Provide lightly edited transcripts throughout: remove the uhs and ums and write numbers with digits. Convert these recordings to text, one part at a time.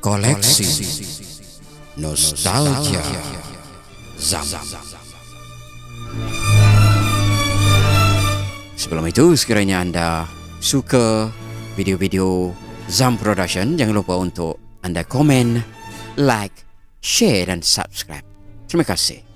Koleksi Nostalgia Zam. Sebelum itu, sekiranya anda suka video-video Zam Production, jangan lupa untuk anda komen, like, share dan subscribe. Terima kasih.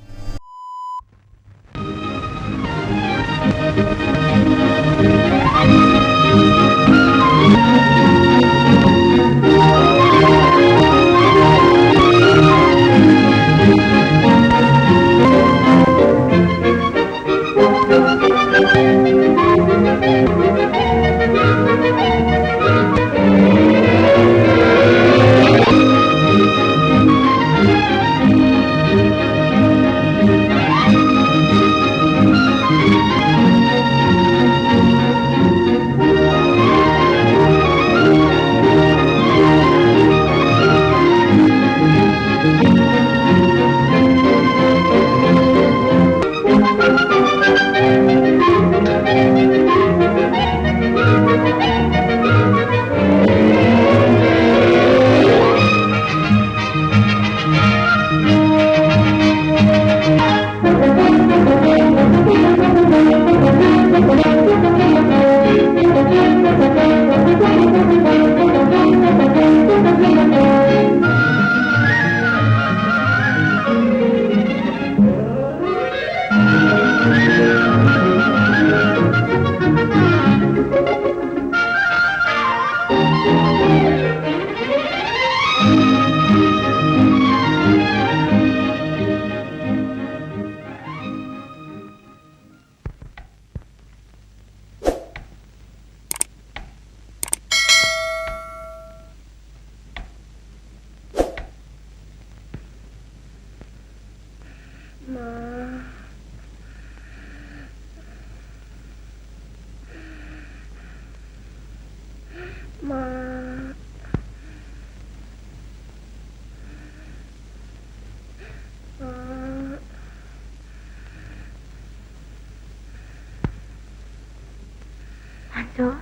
Mansur?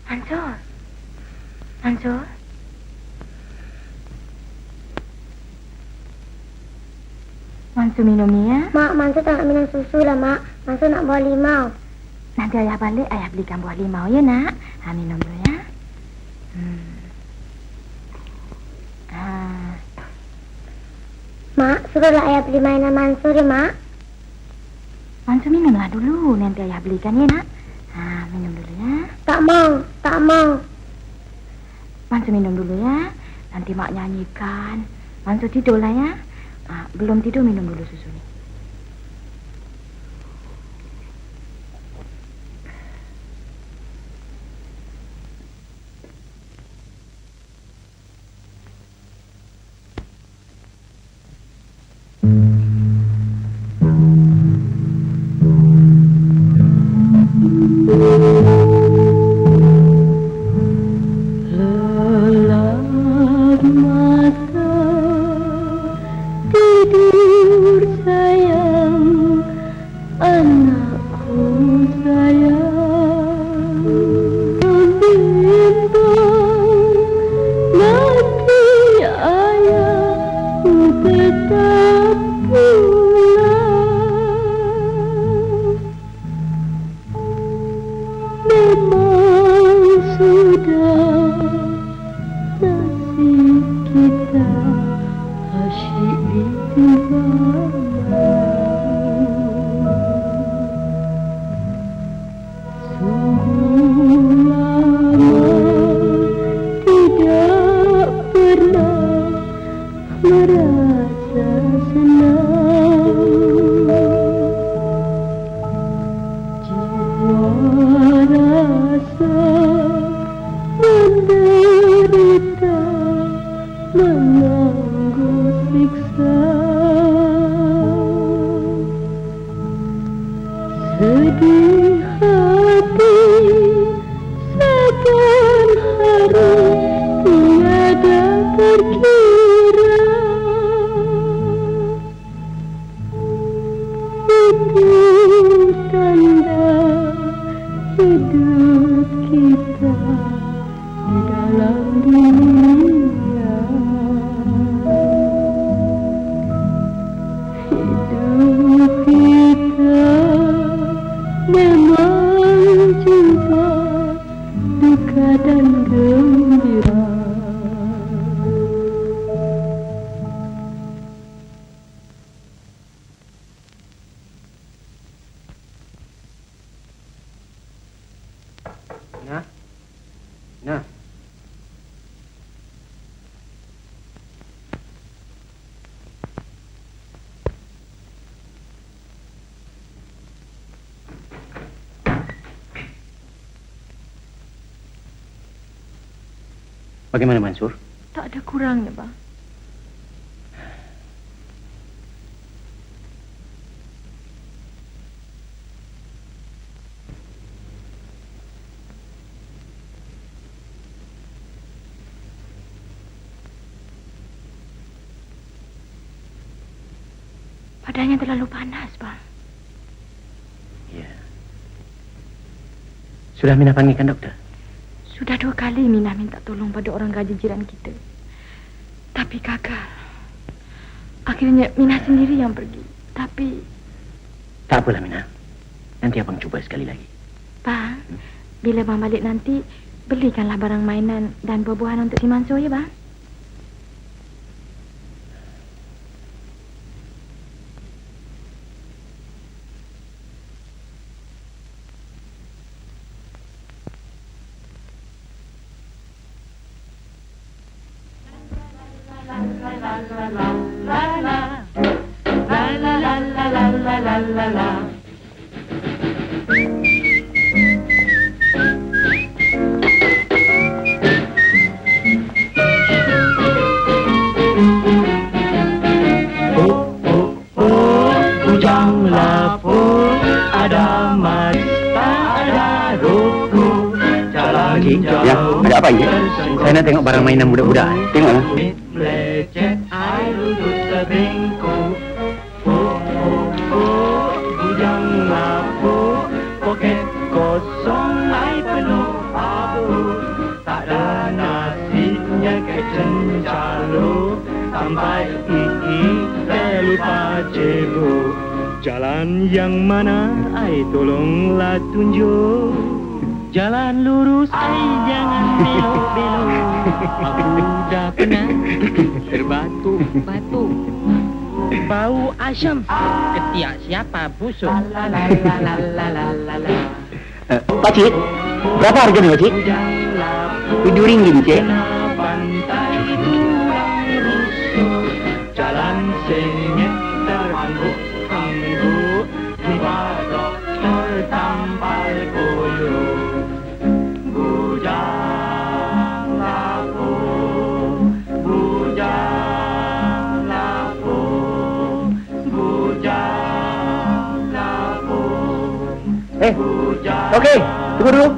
Mansur? Mansur? Mansur minum ni ya? Mak, Mansur tak nak minum susu lah, Mak. Mansur nak buah limau. Nanti ayah balik, ayah belikan buah limau ya, nak? Minum dulu ya. Mak, suruhlah ayah beli mainan Mansur ya, Mak. Mansur minumlah dulu, nanti ayah belikan ya, nak? Minum dulu ya. Tak mau. Mansur minum dulu ya. Nanti mak nyanyikan. Mansur tidurlah ya. Belum tidur, minum dulu susu ni. Sedih hati seakan hari tiada terkira. Itu tanda hidup kita di dalam dunia. Hidup kita memang cinta, duka dan gembira. Nah. Bagaimana Mansur? Tak ada kurangnya, bang. Badannya terlalu panas, bang. Ya. Sudah Mina panggilkan doktor? Sudah 2 kali Minah minta tolong pada orang gaji jiran kita. Tapi gagal. Akhirnya Minah sendiri yang pergi. Tapi... Tak apalah Mina. Nanti abang cuba sekali lagi. Bang, bila bang balik nanti, belikanlah barang mainan dan buah-buahan untuk si Mansur, ya bang? Ya, ada apa ini? Saya nak tengok barang mainan budak-budak. Tengoklah. Poket kosong air penuh abu, tak ada nasinya kecencalo, sampai saya lupa cebok. Jalan yang mana ai tolonglah tunjuk. Jalan lurus ai jangan belok-belok. Aku dah pernah terbatuk-batuk. Bau asam, ketiak siapa busuk. Pakcik, berapa harga ni Pakcik? RM7, Cik. Jalan sengit terangguk-angguk, jumpa doktor tampal koyo. Bujang lapo, bujang lapo, bujang lapo. Okey, tunggu dulu.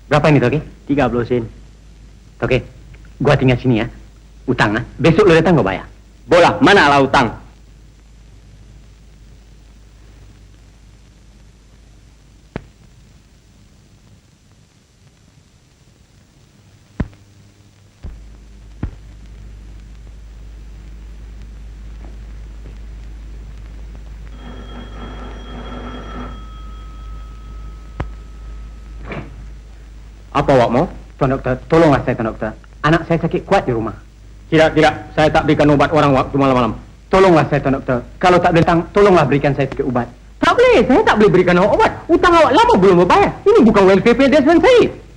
Berapa ini, Toki? 30 sen. Toki, gua tinggal sini ya. Utang, ah. Besok lu datang gua bayar. Bola, mana lah utang? Apa awak mau? Tuan Doktor, tolonglah saya, Tuan Doktor. Anak saya sakit kuat di rumah. Tidak. Saya tak berikan ubat orang waktu malam-malam. Tolonglah saya, Tuan Doktor. Kalau tak datang, tolonglah berikan saya sikit ubat. Tak boleh, saya tak boleh berikan awak ubat. Utang awak lama belum berbayar. Ini bukan welfare pay Desmond saya.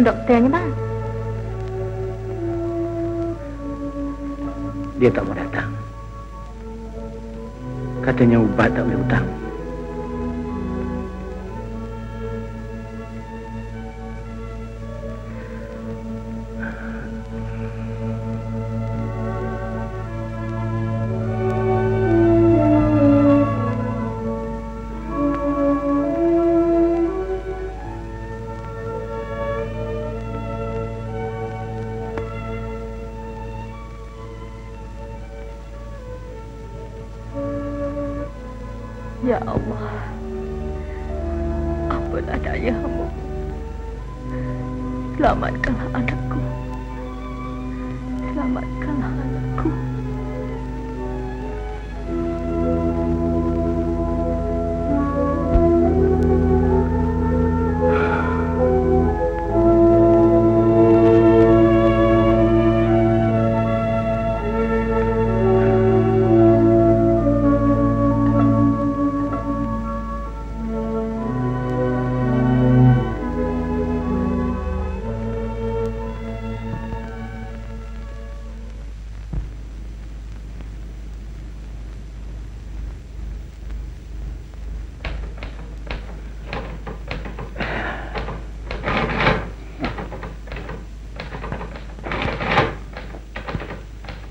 Doktornya, bang. Dia tak mau datang. Katanya ubat tak boleh utang. Ya Allah, apalah daya hamba. Selamatkanlah anakku. Selamatkanlah anakku.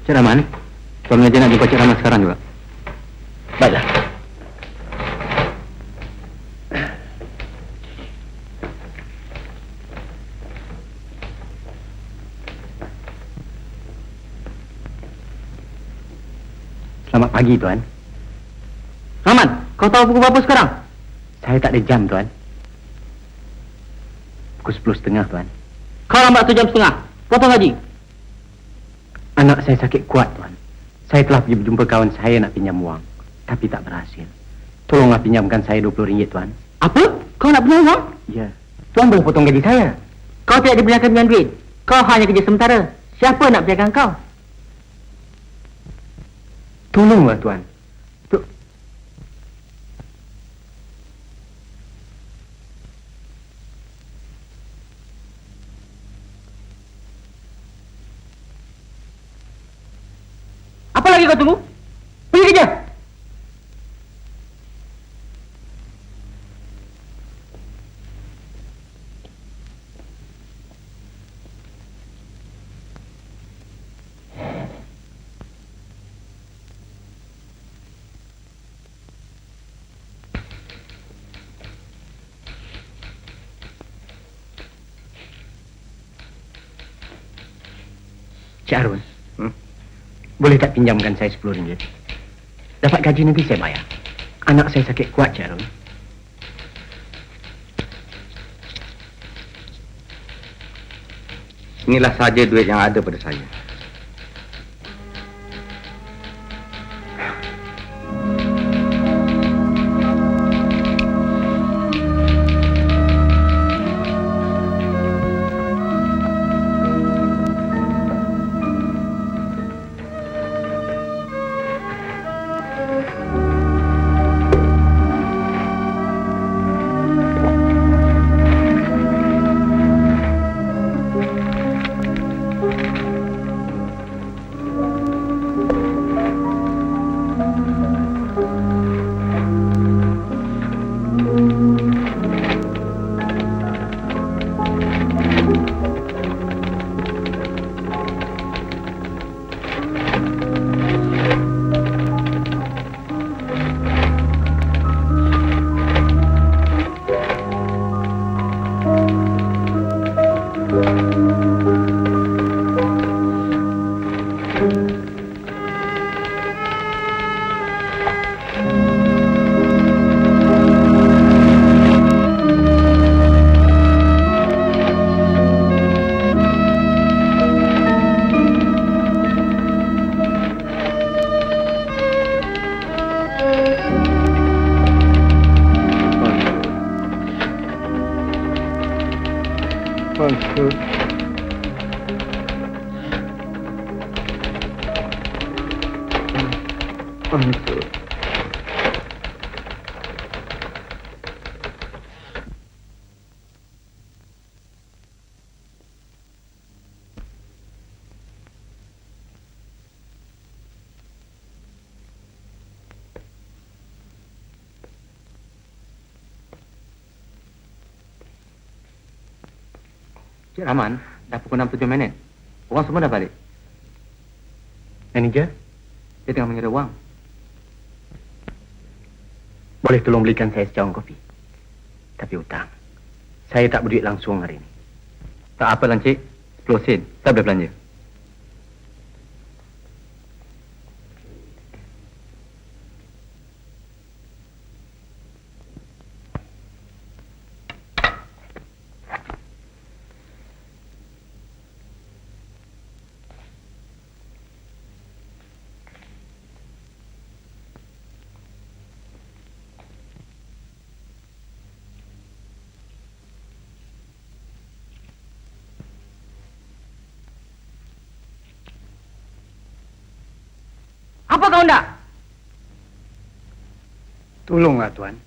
Cik Rahman, Tuan Mengajar nak jumpa Cik Rahman sekarang juga. Baiklah. Selamat pagi, Tuan. Rahman, kau tahu pukul berapa sekarang? Saya tak ada jam, Tuan. Pukul 10.30, Tuan. Kau lambat 1 jam setengah. Potong gaji. Anak saya sakit kuat, Tuan. Saya telah pergi berjumpa kawan saya nak pinjam wang, tapi tak berhasil. Tolonglah pinjamkan saya RM20, Tuan. Apa? Kau nak pinjam wang? Ya. Tuan boleh potong gaji saya. Kau tidak dibenarkan pinjam duit. Kau hanya kerja sementara. Siapa nak percayakan kau? Tolonglah, Tuan. Apa lagi kau tunggu? Pergi kerja. Cik Arun, boleh tak pinjamkan saya RM10? Dapat gaji nanti saya bayar. Anak saya sakit kuat, Cik Arun. Inilah saja duit yang ada pada saya. Maksud. Maksud. Cik Rahman, dah pukul 6.07. Orang semua dah balik. Manager, Dia tengah mengira wang. boleh tolong belikan saya secawan kopi? Tapi hutang. Saya tak berduit langsung hari ini. Tak apa, Lancik. 10 sen. Saya boleh belanja. kau nak? Tolonglah, Tuan.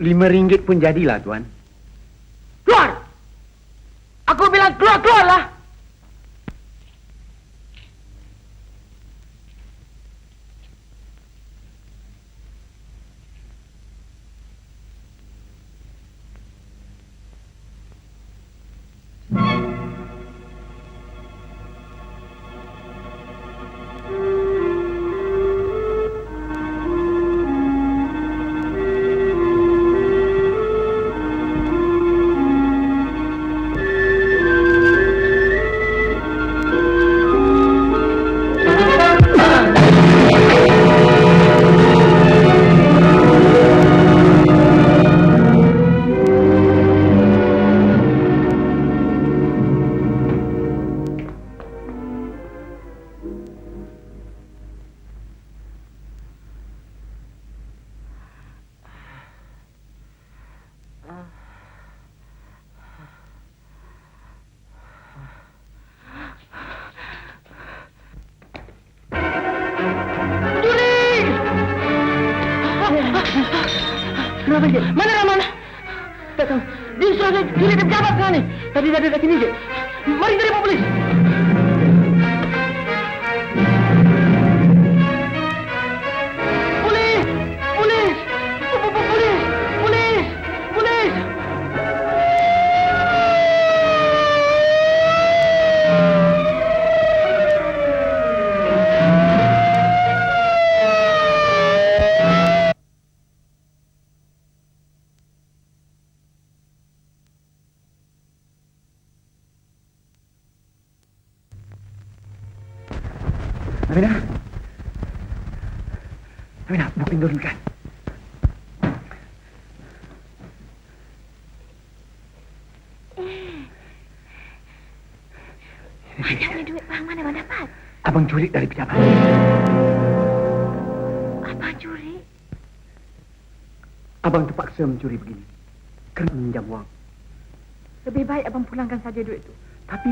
RM5 pun jadilah, Tuan. Keluar! Aku bilang keluarlah. Kenapa, Cik? Mana? Tak tahu. Dia suruh saya curi dia pejabat sekarang ni. Tadi ada kat sini, Cik. Mari kita report polis. Polis! Polis! Polis! Polis! Polis! Aminah, buka pintu dulu kan. Mana duit bang? Mana abang dapat? Abang curi dari pejabat. Abang curi? Abang terpaksa mencuri begini kerana meminjam wang. Lebih baik abang pulangkan saja duit itu. Tapi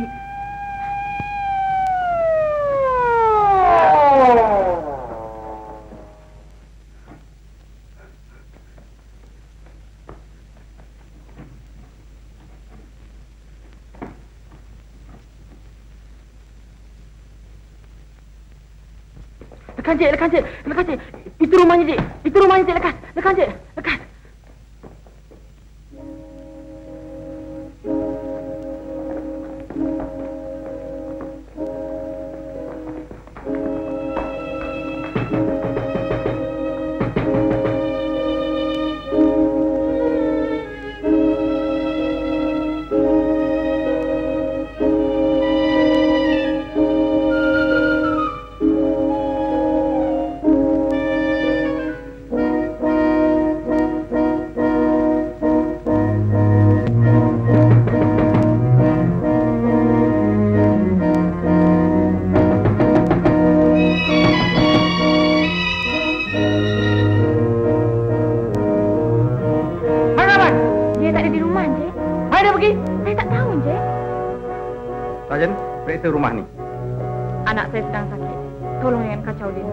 Lekas, Cik. Itu rumahnya, Cik. Lekas, Cik. Lekas. Sarjan, periksa rumah ni. Anak saya sedang sakit. Tolong jangan kacau dia.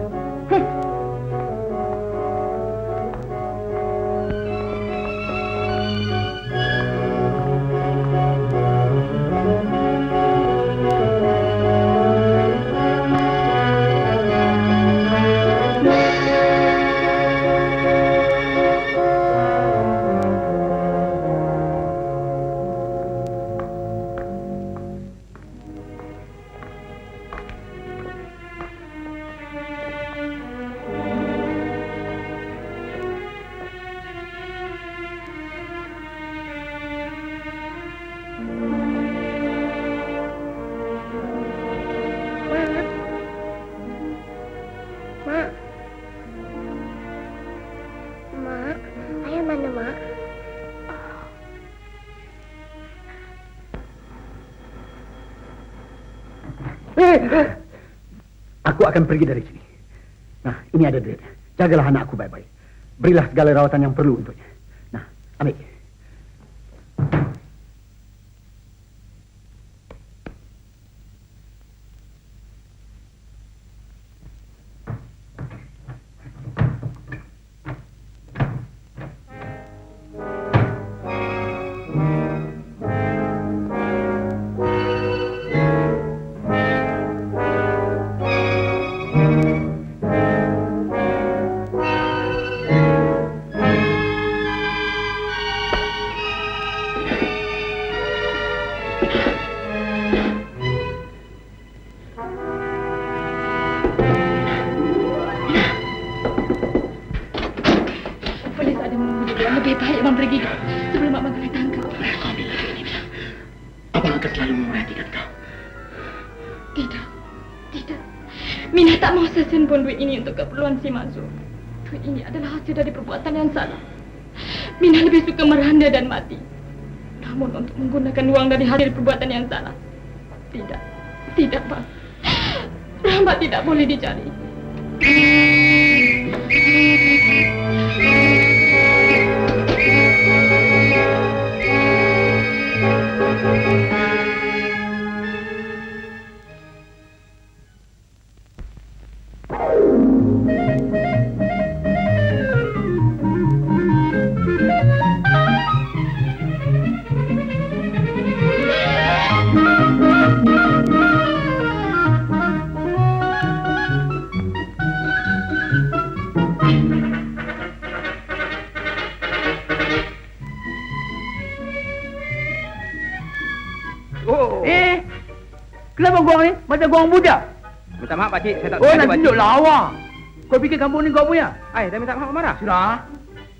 Aku akan pergi dari sini. Nah, ini ada duit. Jagalah anak aku baik-baik. Berilah segala rawatan yang perlu untuknya. Nah, ambil. Lebih baik abang pergi sebelum abang kena tangkap. Kau bila ini, Mina. Abang akan selalu memerhatikan kau. Tidak. Mina tak mau sesen pun duit ini untuk keperluan si Mazul. Duit ini adalah hasil dari perbuatan yang salah. Mina lebih suka meranda dan mati. Namun untuk menggunakan uang dari hasil perbuatan yang salah. Tidak, bang. Rahmat tidak boleh dicari. Kenapa gua ni? Macam gua orang budak. Minta maaf pakcik, saya tak Oh, sengaja, nak pakcik. tunjuk lawa. Kau fikir kampung ni kau punya? Ai, dah minta maaf marah. Sudah.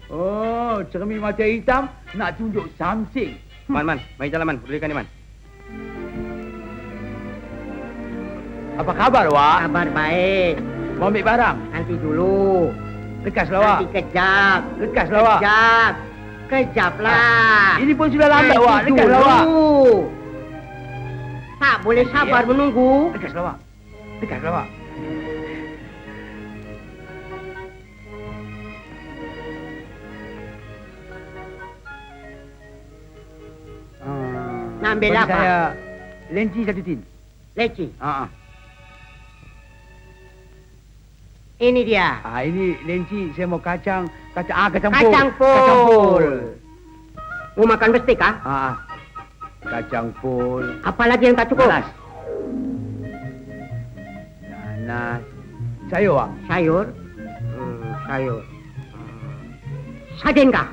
Oh, cermin mata hitam nak tunjuk something. Man, mari jalan man, berikan ni man. Apa khabar, Wak? Kabar baik. Mau ambil barang? Nanti dulu. Lekaslah, Wak. Nanti kejap. Lekaslah, Wak. Kejap lah. Ini pun sudah lambat, Nanti Wak. Lekaslah, Wak. dulu. Tak boleh sabar menunggu. Lekaslah, Wak. Lekaslah, Wak. Nak ambil Bagi apa? saya lenci 1 tin. Leci. Ah, Ini dia. ini lenci saya mau kacang pol. Kacang pol. Mau makan bestik kah? Kacang pol. Apa lagi yang tak cukup? Nanas. Sayur, Wak. Sayur. Sayur. Sarden kah?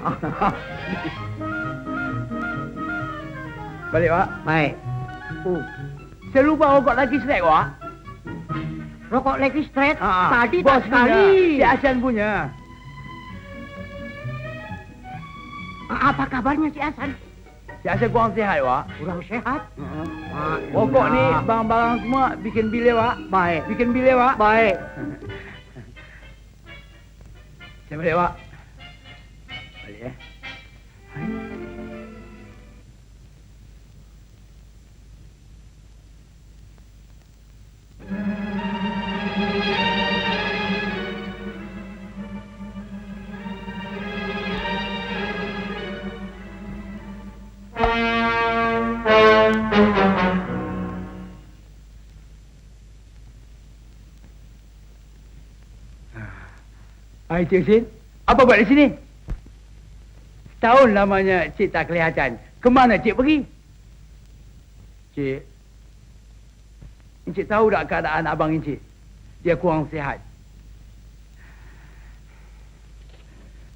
Balik, Wak. Baik. Saya lupa rokok lagi snack, Wak. Rokok lagi straight. Ah, Tadi bos tak sekali. punya. Si Hasan punya. Apa kabarnya si Hasan? Si Hasan kurang sihat, Wak. Kurang sehat? Rokok ni barang-barang semua bikin bilik, Wak. Baik. Bikin bilik, Wak. Baik. Saya balik, Wak. Balik, eh. Hai, Cik Husin. Apa buat di sini? Setahun lamanya Cik tak kelihatan. Kemana Cik pergi? Cik, Encik tahu tak keadaan abang Encik? Dia kurang sihat.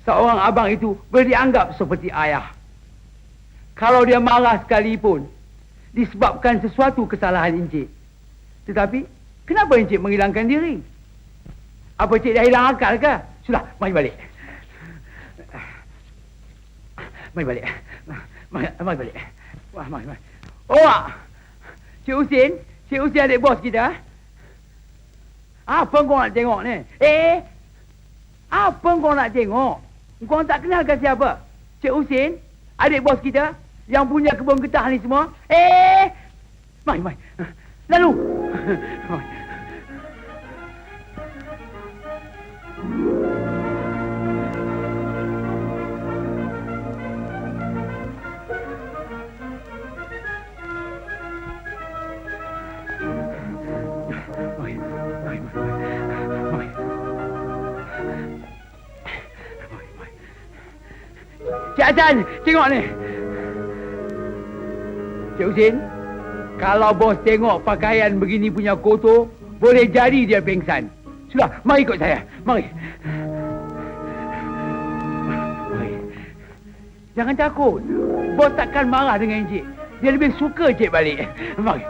Seorang abang itu boleh dianggap seperti ayah. Kalau dia marah sekalipun, disebabkan sesuatu kesalahan Encik. Tetapi, kenapa Encik menghilangkan diri? Apa Cik dah hilang akal ke? Sudah, mari balik. Mari balik. Mari balik. Wah, mari. Oh, Cik Husin adik bos kita. Apa kau nak tengok ni? Apa kau nak tengok? Kau tak kenal ke siapa? Cik Husin, adik bos kita yang punya kebun getah ni semua. Mari. Lalu. Cik Hasan, tengok ni. Cik Husin, kalau bos tengok pakaian begini punya kotor, boleh jadi dia pengsan. Sudah, mari ikut saya. Mari. Jangan takut. Bos takkan marah dengan Encik. Dia lebih suka Encik balik. Mari.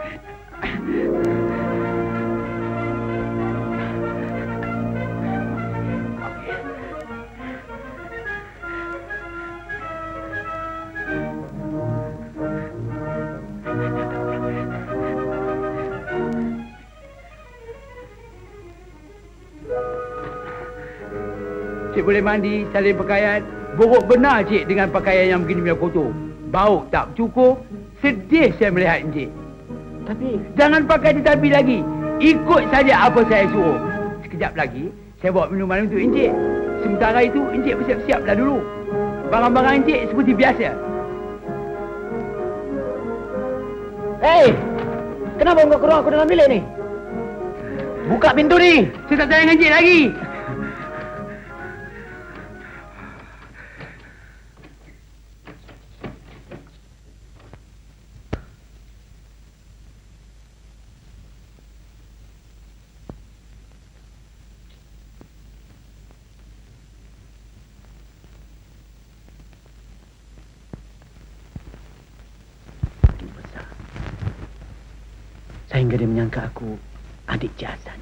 Cik boleh mandi, salin pakaian. Buruk benar cik dengan pakaian yang begini punya kotor. Bau tak cukup. Sedih saya melihat Encik. Tapi Jangan pakai tetapi lagi. Ikut saja apa saya suruh. Sekejap lagi, saya bawa minuman untuk Encik. Sementara itu, Encik bersiap-siaplah dulu. Barang-barang Encik seperti biasa. Hei, kenapa kau kurang aku dalam bilik ni? Buka pintu ni. Saya tak sayang Encik lagi. Sehingga dia menyangka aku adik Cik Hasan.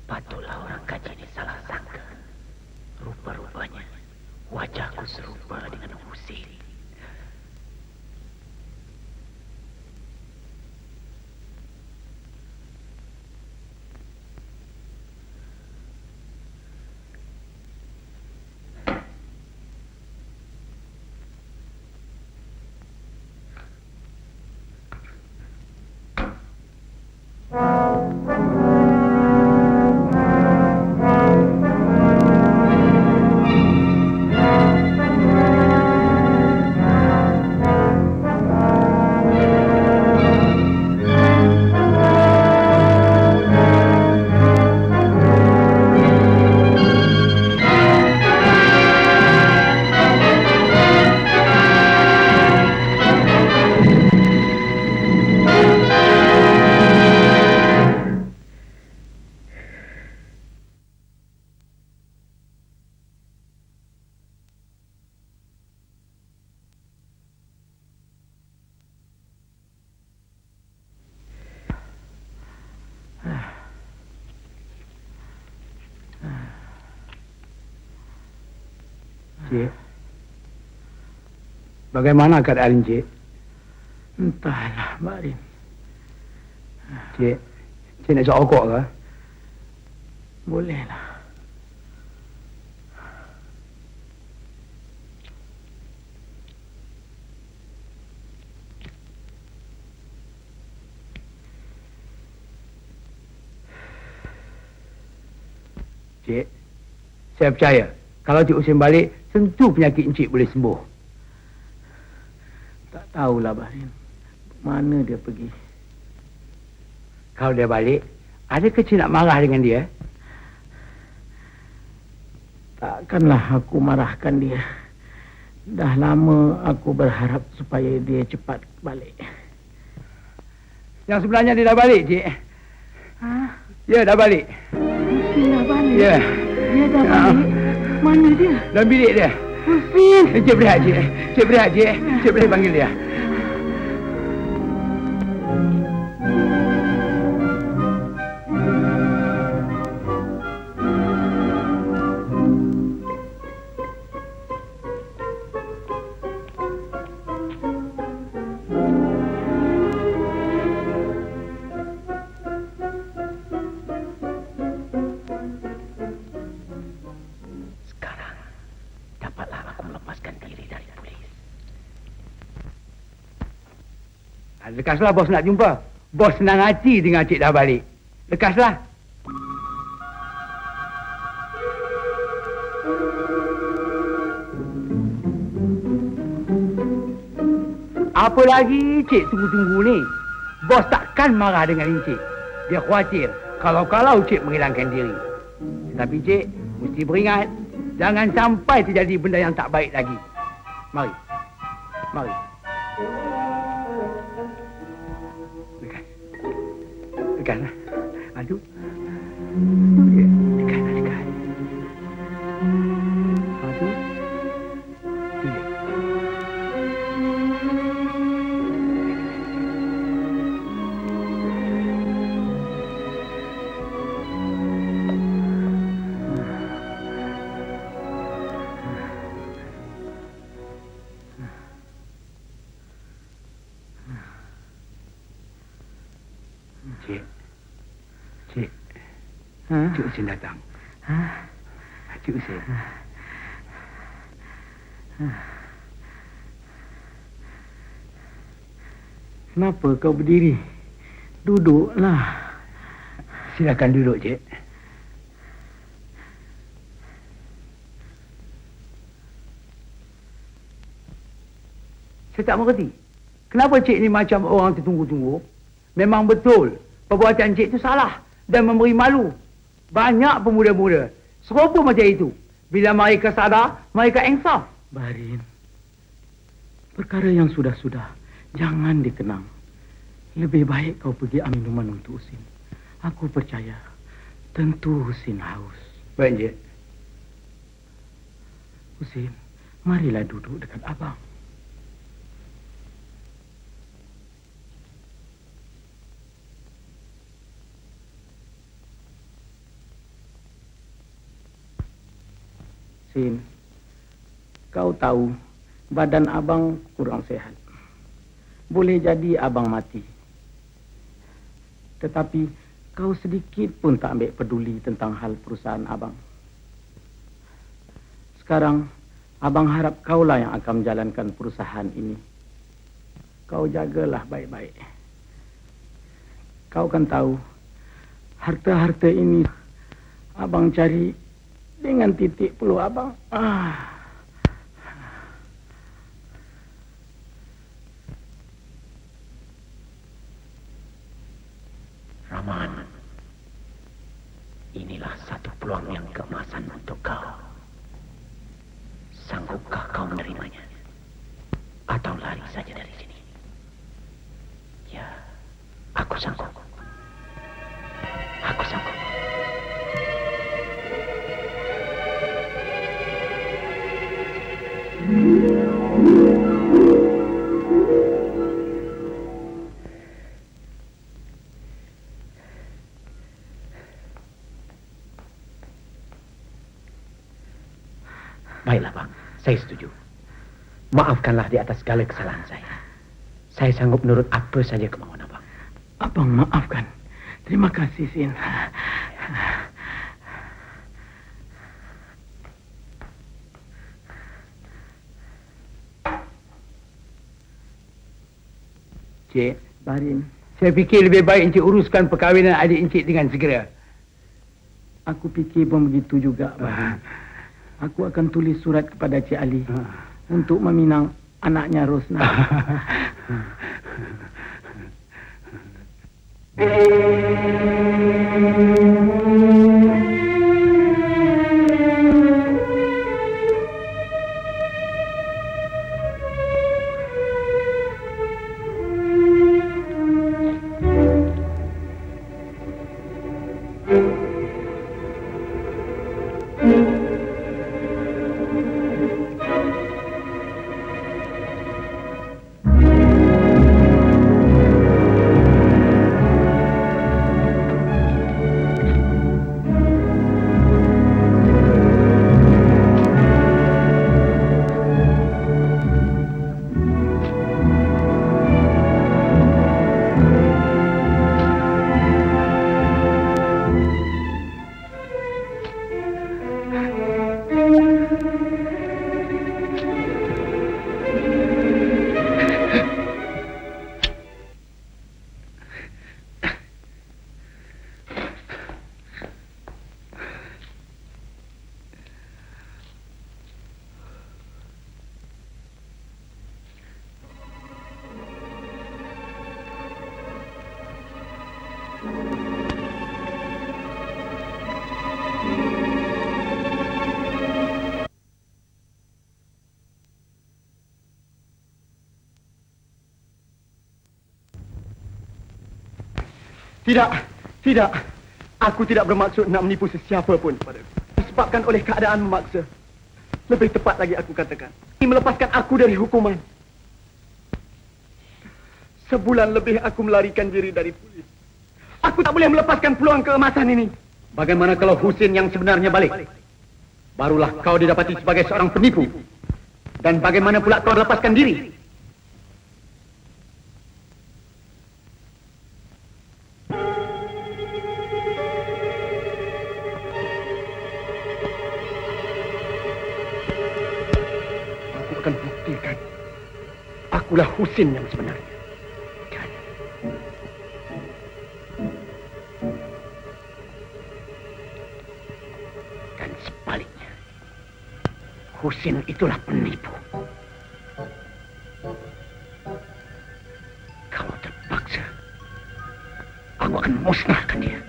Patutlah orang kaji ini salah sangka. Rupa-rupanya wajahku serupa dengan Husin. Cik, bagaimana keadaan Cik? Entahlah, Mbak Rin. Cik nak isap rokok ke? Bolehlah. Cik, saya percaya kalau Cik Husin balik, tentu penyakit Encik boleh sembuh. Tak tahulah, Mbak Rin. Mana dia pergi? Kalau dia balik, adakah Cik nak marah dengan dia? Takkanlah aku marahkan dia. Dah lama aku berharap supaya dia cepat balik. Yang sebenarnya dia dah balik, Cik. Hah? Ya, dah balik. Husin dah balik? Ya. Dia dah balik? Mana dia? Dalam bilik dia. Husin! Cik berehat, Cik. Cik berehat, Cik. Cik boleh panggil dia. Lekaslah bos nak jumpa. Bos senang hati dengan Cik dah balik. Lekaslah. Apa lagi Cik tunggu-tunggu ni? Bos takkan marah dengan Encik. Dia khawatir kalau Cik menghilangkan diri. Tetapi Cik mesti beringat, jangan sampai terjadi benda yang tak baik lagi. Mari. Mari. Dekat. Aduh. Dekat. Aduh. Tu dia. Cik. Cik Husin datang. Cik Husin. Kenapa kau berdiri? Duduklah. Silakan duduk, Cik. Saya tak mengerti. Kenapa Cik ni macam orang tertunggu-tunggu? Memang betul perbuatan Cik itu salah dan memberi malu. Banyak pemuda-pemuda serupa macam itu. Bila mereka sadar, mereka insaf. Barin, perkara yang sudah-sudah jangan dikenang. Lebih baik kau pergi ambil minuman untuk Husin. Aku percaya tentu Husin haus. Baik, Cik. Husin, marilah duduk dekat abang. Husin, kau tahu badan abang kurang sehat. Boleh jadi abang mati. Tetapi kau sedikit pun tak ambil peduli tentang hal perusahaan abang. Sekarang abang harap kaulah yang akan menjalankan perusahaan ini. Kau jagalah baik-baik. Kau kan tahu harta-harta ini abang cari dengan titik peluh abang. Rahman, inilah satu peluang yang keemasan untuk kau. Sanggupkah kau menerimanya? Atau lari saja dari sini? Ya, aku sanggup. Aku sanggup. Baiklah, Bang. Saya setuju. Maafkanlah di atas segala kesalahan saya. Saya sanggup menurut apa saja kemauan Abang. Abang maafkan. Terima kasih, Sin. Cik, Barin, saya fikir lebih baik Encik uruskan perkahwinan adik Encik dengan segera. aku fikir pun begitu juga, Barin. Aku akan tulis surat kepada Cik Ali untuk meminang anaknya Rosna. Tidak, tidak. Aku tidak bermaksud nak menipu sesiapa pun padaku. Disebabkan oleh keadaan memaksa. Lebih tepat lagi aku katakan, ini melepaskan aku dari hukuman. Sebulan lebih aku melarikan diri dari polis. Aku tak boleh melepaskan peluang keemasan ini. Bagaimana kalau Husin yang sebenarnya balik? Barulah kau didapati sebagai seorang penipu. Dan bagaimana pula kau lepaskan diri? Aku akan buktikan. Akulah Husin yang sebenarnya. Dan sebaliknya, Husin itulah penipu. Kalau terpaksa, aku akan musnahkan dia.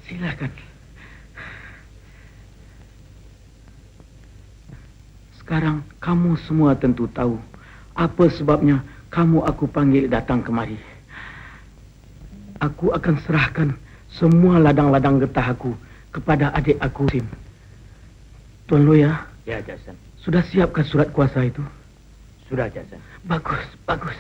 Silakan. Sekarang kamu semua tentu tahu apa sebabnya kamu aku panggil datang kemari. Aku akan serahkan semua ladang-ladang getah aku kepada adik aku Sim. Tuan Loya? Ya, Jason. Sudah siapkan surat kuasa itu? Sudah, Jason. Bagus, bagus.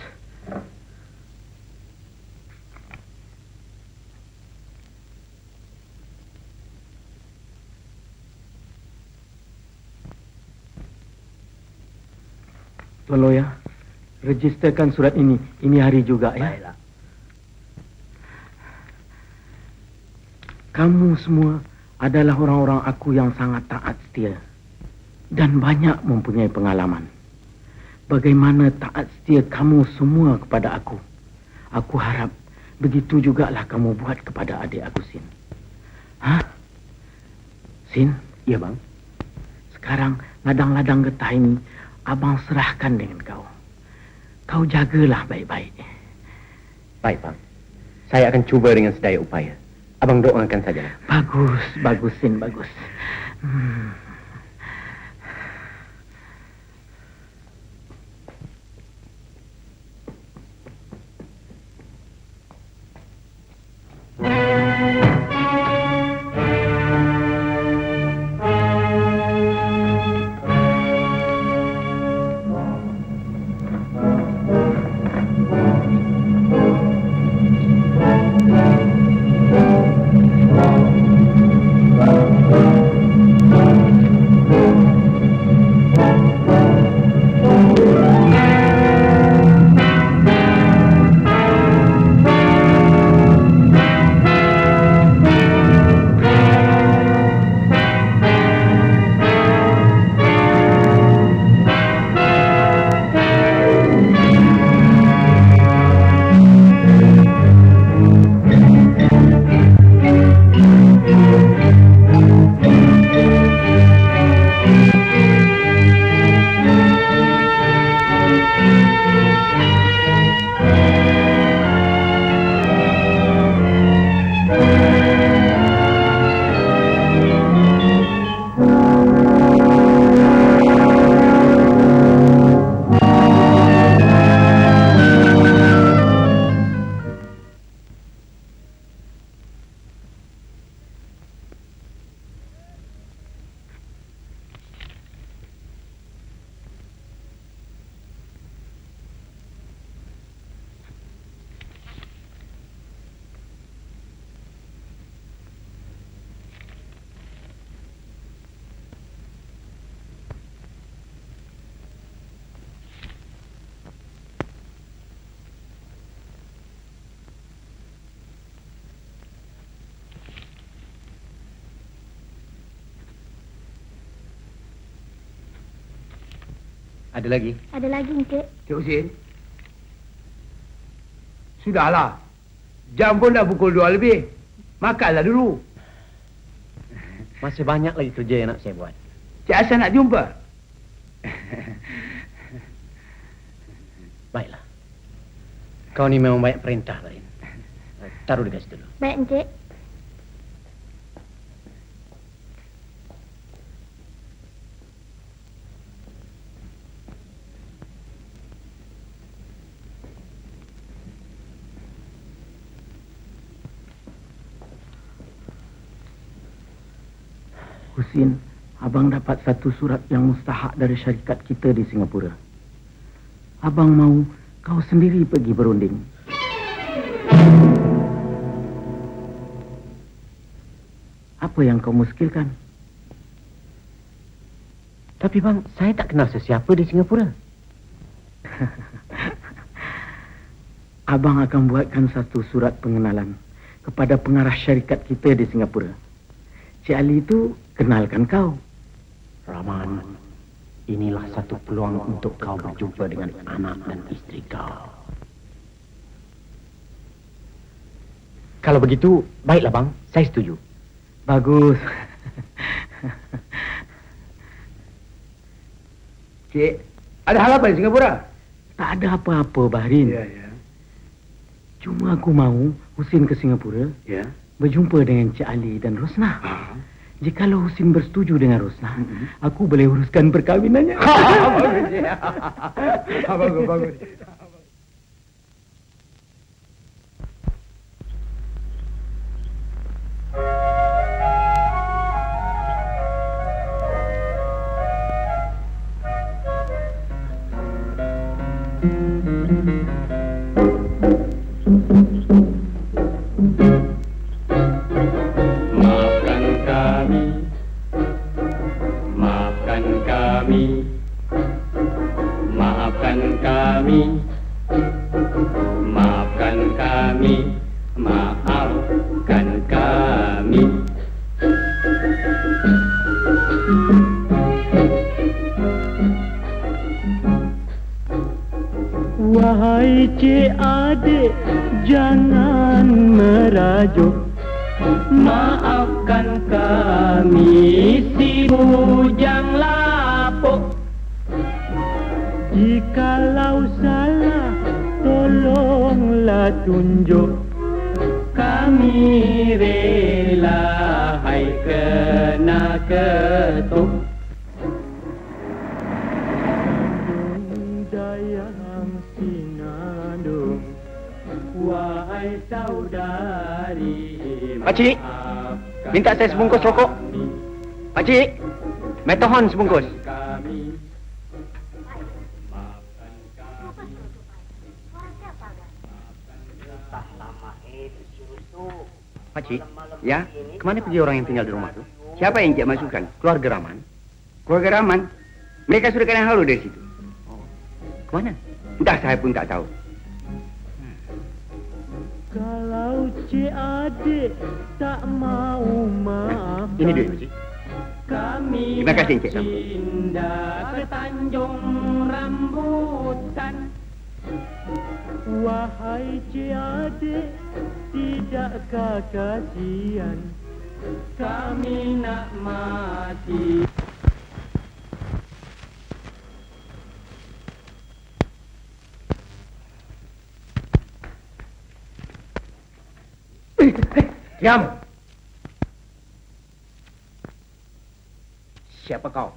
Tuan Loya, registerkan surat ini hari juga ya. Baiklah. Kamu semua adalah orang-orang aku yang sangat taat setia dan banyak mempunyai pengalaman. Bagaimana taat setia kamu semua kepada aku. Aku harap begitu jugalah kamu buat kepada adik aku Sin. Hah? Sin? Iya, Bang. Sekarang ladang-ladang getah ini Abang serahkan dengan kau. Kau jagalah baik-baik. Baik, Bang. Saya akan cuba dengan sedaya upaya. Abang doakan saja. Bagus, bagus Sin, bagus. Ada lagi? Ada lagi, Encik. Cik Husin. Sudahlah. Jam pun dah pukul 2 lebih. Makanlah dulu. Masih banyak lagi kerja yang nak saya buat. Cik Hasan nak jumpa. Baiklah. Kau ni memang banyak perintah, Barin. Taruh dekat situ dulu. Baik, Encik. Husin, abang dapat satu surat yang mustahak dari syarikat kita di Singapura. Abang mau kau sendiri pergi berunding. Apa yang kau muskilkan? Tapi bang, saya tak kenal sesiapa di Singapura. Abang akan buatkan satu surat pengenalan kepada pengarah syarikat kita di Singapura. Cik Ali itu kenalkan kau. Rahman, inilah satu peluang untuk kau berjumpa dengan anak dan isteri kau. Kalau begitu, baiklah bang, saya setuju. Bagus. Cik, ada hal apa di Singapura? Tak ada apa-apa, Bahrin. Ya. Cuma aku mau Husin ke Singapura, Ya. berjumpa dengan Cik Ali dan Rosnah. Jikalau Husin bersetuju dengan Rosnah, aku boleh uruskan perkahwinannya. Bagus. Wahai cik adik, jangan merajuk. Maafkan kami si bujang lapuk. Jikalau salah, tolonglah tunjuk. Kami rela hai kena ketuk. Dayang sinadung, wahai saudari. Pakcik, minta saya sebungkus rokok. Pakcik, metohon sebungkus. Pakcik, Ya, kemana pergi orang yang tinggal di rumah tu? siapa yang Cik masukkan? Keluarga Rahman. Keluarga Rahman. Mereka sudah kena halu dari situ. Kemana? Entah, saya pun tak tahu. Kalau cik adik tak mau maaf, Ini duit, Pakcik. kami Terima kasih, Encik. pindah ke Tanjung Rambutan. Wahai cik adik, tidakkah kasihan kami nak mati. Diam. Siapa kau?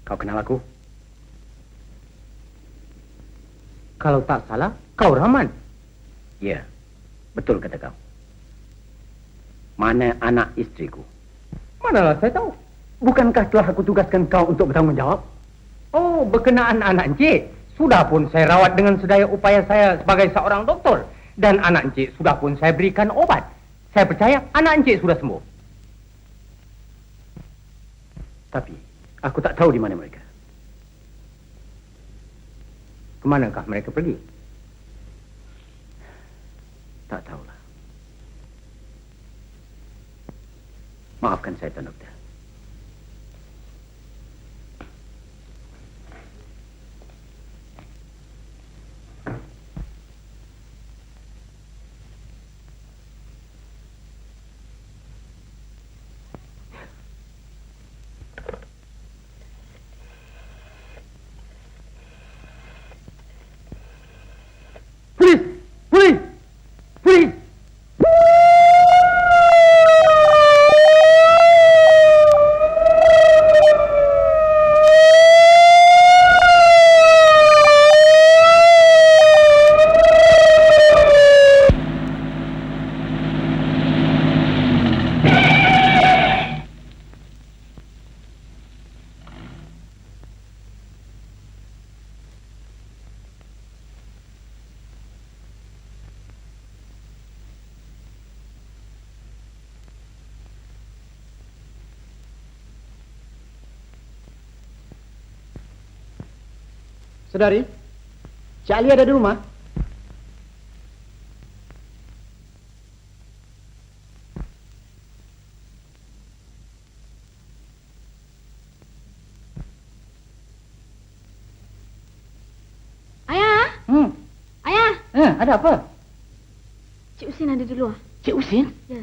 Kau kenal aku? Kalau tak salah, kau Rahman. Ya, betul kata kau. Mana anak istriku? Manalah saya tahu. Bukankah telah aku tugaskan kau untuk bertanggungjawab? Oh, berkenaan anak encik, sudah pun saya rawat dengan sedaya upaya saya sebagai seorang doktor. Dan anak encik sudah pun saya berikan obat. Saya percaya anak encik sudah sembuh. Tapi, aku tak tahu di mana mereka. Kemanakah mereka pergi? Tak tahulah. Maafkan saya, Tuan Doktor. Polis! Polis! Polis! Saudari, Cik Ali ada di rumah? Ayah! Ayah! Ada apa? Cik Husin ada di luar. Cik Husin? Ya.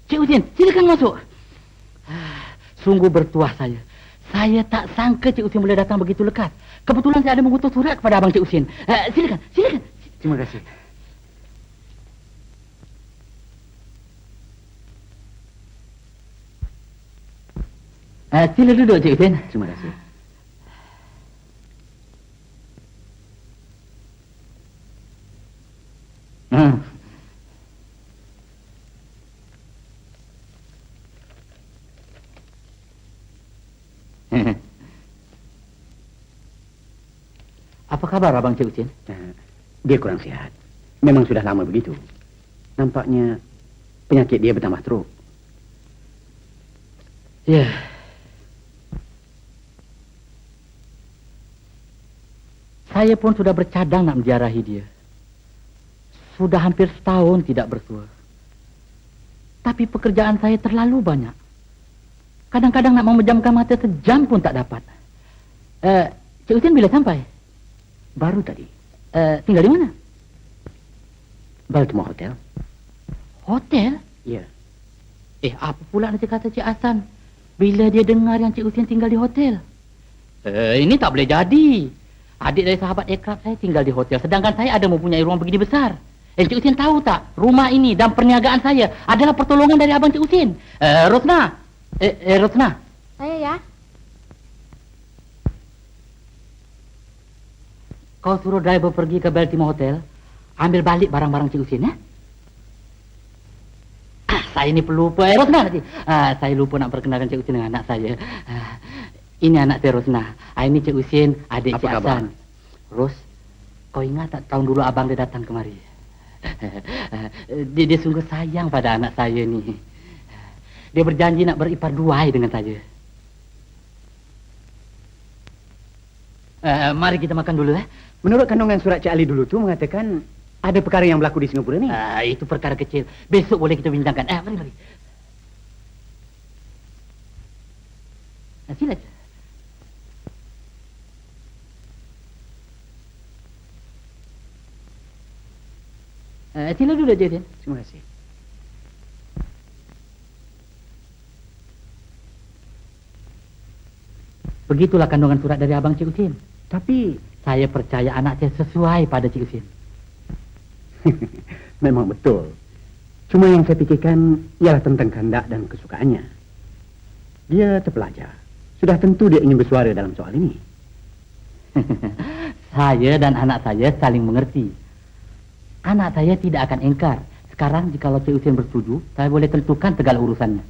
Cik Husin, silakan masuk. Sungguh bertuah saya. Saya tak sangka Cik Husin boleh datang begitu lekas. Kebetulan saya ada mengutus surat kepada abang Cik Husin. Silakan, silakan. Terima kasih. Sila duduk, Cik Husin. Terima kasih. Apa kabar abang Cik Husin? Dia kurang sihat. Memang sudah lama begitu. Nampaknya penyakit dia bertambah teruk. Ya. Saya pun sudah bercadang nak menziarahi dia. Sudah hampir setahun tidak bersua. Tapi pekerjaan saya terlalu banyak. Kadang-kadang nak memejamkan mata sejam pun tak dapat. Cik Husin bila sampai? Baru tadi. Tinggal di mana? Baltimore Hotel. Hotel? Ya. Apa pula nanti kata Cik Hasan bila dia dengar yang Cik Husin tinggal di hotel? Ini tak boleh jadi. Adik dari sahabat akrab saya tinggal di hotel, sedangkan saya ada mempunyai ruang begini besar. Cik Husin tahu tak, rumah ini dan perniagaan saya adalah pertolongan dari abang Cik Husin. Rosna. Rosna. Saya ya. Kau suruh driver pergi ke Baltimore Hotel, ambil balik barang-barang Cik Husin, ya? Saya ni pelupa. Rosna nanti. Saya lupa nak perkenalkan Cik Husin dengan anak saya. Ini anak saya Rosna. Ini Cik Husin, adik Cik Hasan. Ros, kau ingat tak tahun dulu abang dia datang kemari? Dia sungguh sayang pada anak saya ni. Dia berjanji nak beripar duai dengan saya. Mari kita makan dulu, Menurut kandungan surat Cik Ali dulu tu mengatakan ada perkara yang berlaku di Singapura ni. Itu perkara kecil. Besok boleh kita bincangkan. Mari. Sila. Sila dulu aja, Din. Terima kasih. Begitulah kandungan surat dari abang Cik Husin. Tapi saya percaya anak saya sesuai pada Cik Husin. memang betul. Cuma yang saya fikirkan ialah tentang kehendak dan kesukaannya. Dia terpelajar. Sudah tentu dia ingin bersuara dalam soal ini. Saya dan anak saya saling mengerti. Anak saya tidak akan engkar. Sekarang jikalau Cik Husin bersetuju, saya boleh tentukan segala urusannya.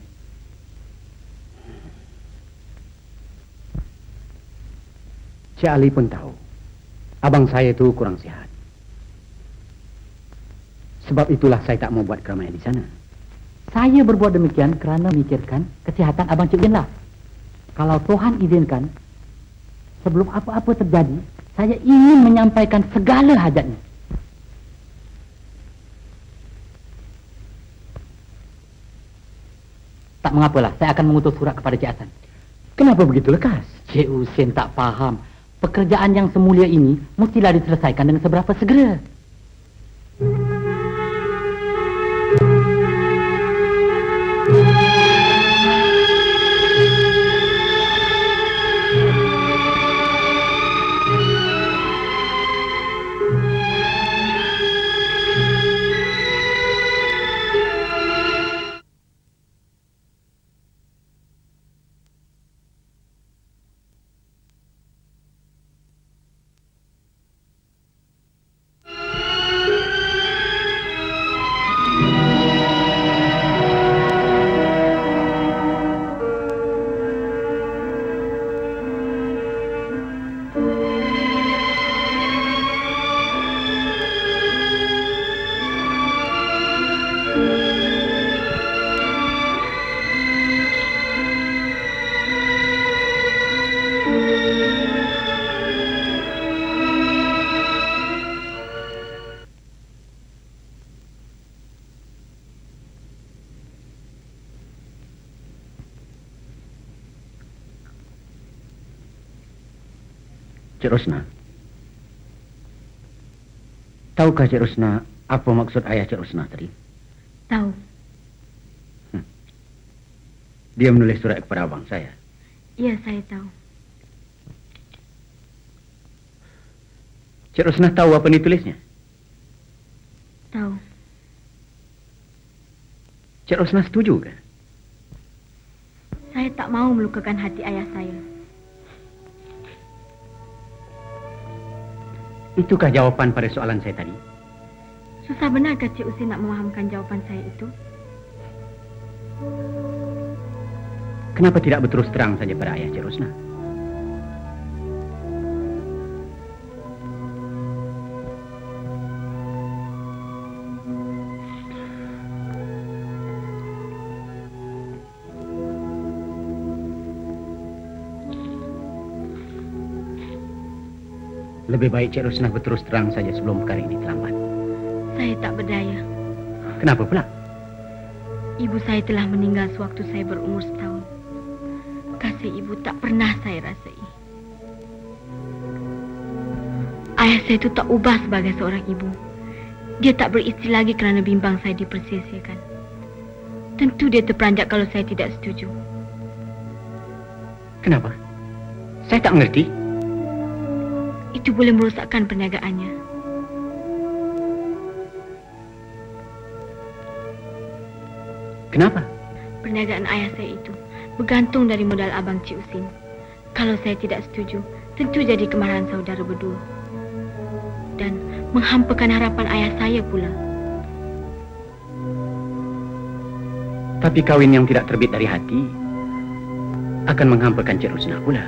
Cik Ali pun tahu abang saya itu kurang sihat. Sebab itulah saya tak mau buat keramaian di sana. Saya berbuat demikian kerana memikirkan kesihatan abang Cik Husin lah. Kalau Tuhan izinkan, sebelum apa-apa terjadi, saya ingin menyampaikan segala hajatnya. Tak mengapalah, saya akan mengutus surat kepada Cik Hasan. Kenapa begitu lekas? Cik Husin tak faham. Pekerjaan yang semulia ini mestilah diselesaikan dengan seberapa segera. Cik Rosna. Tahukah Cik Rosna apa maksud ayah Cik Rosna tadi? Tahu. Dia menulis surat kepada abang saya. Ya, saya tahu. Cik Rosna tahu apa yang ditulisnya? Tahu. Cik Rosna setuju ke? Saya tak mau melukakan hati ayah saya. Itukah jawapan pada soalan saya tadi? Susah benarkah Cik Husin nak memahamkan jawapan saya itu? Kenapa tidak berterus terang saja pada ayah Cik Rosna? Lebih baik Cik Rosna berterus terang saja sebelum perkara ini terlambat. Saya tak berdaya. Kenapa pula? Ibu saya telah meninggal sewaktu saya berumur setahun. Kasih ibu tak pernah saya rasai. Ayah saya itu tak ubah sebagai seorang ibu. Dia tak beristri lagi kerana bimbang saya dipersia-siakan. Tentu dia terperanjat kalau saya tidak setuju. Kenapa? Saya tak mengerti. Itu boleh merosakkan perniagaannya. Kenapa? Perniagaan ayah saya itu bergantung dari modal abang Cik Husin. Kalau saya tidak setuju, tentu jadi kemarahan saudara berdua. Dan menghampakan harapan ayah saya pula. Tapi kawin yang tidak terbit dari hati akan menghampakan Cik Rosna pula.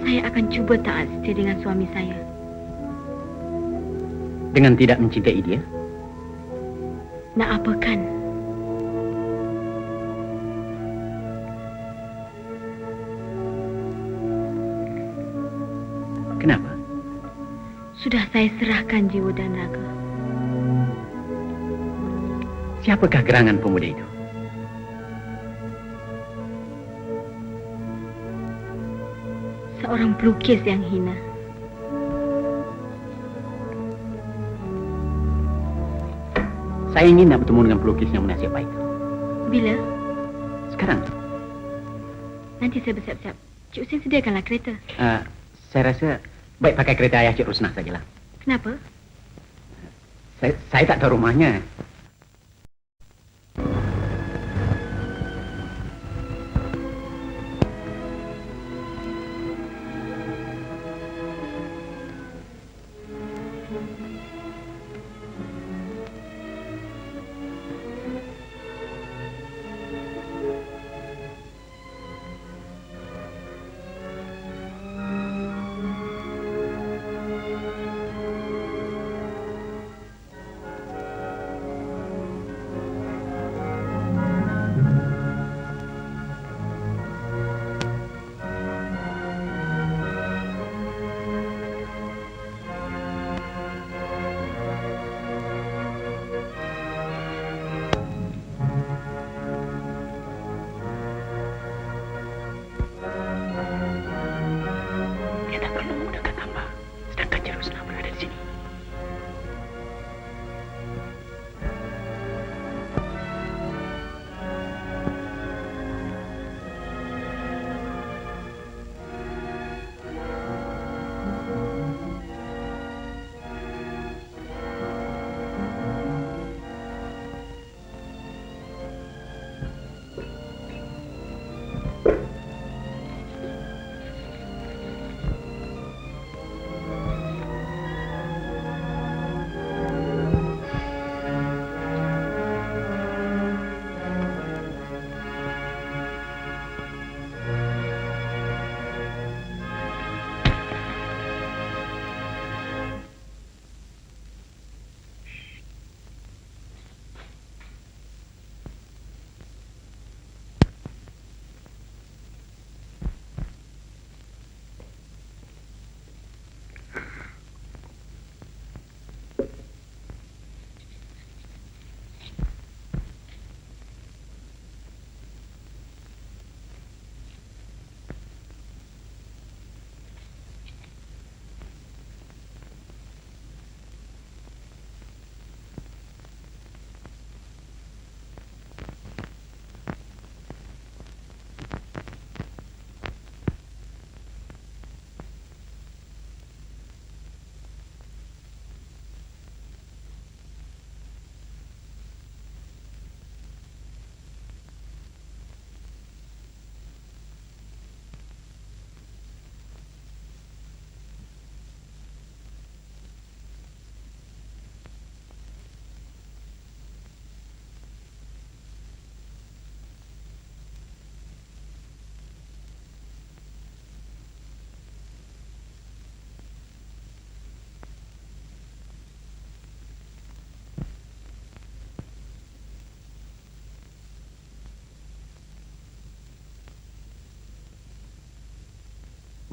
Saya akan cuba taat setia dengan suami saya. Dengan tidak mencintai dia? Nak apakan? Kenapa? Sudah saya serahkan jiwa dan raga. Siapakah gerangan pemuda itu? Seorang pelukis yang hina. Saya ingin nak bertemu dengan pelukis yang menasihat baik. Bila? Sekarang. Nanti saya bersiap-siap. Cik Husin sediakanlah kereta. Saya rasa baik pakai kereta ayah Cik Rosna sajalah. Kenapa? Saya tak tahu rumahnya.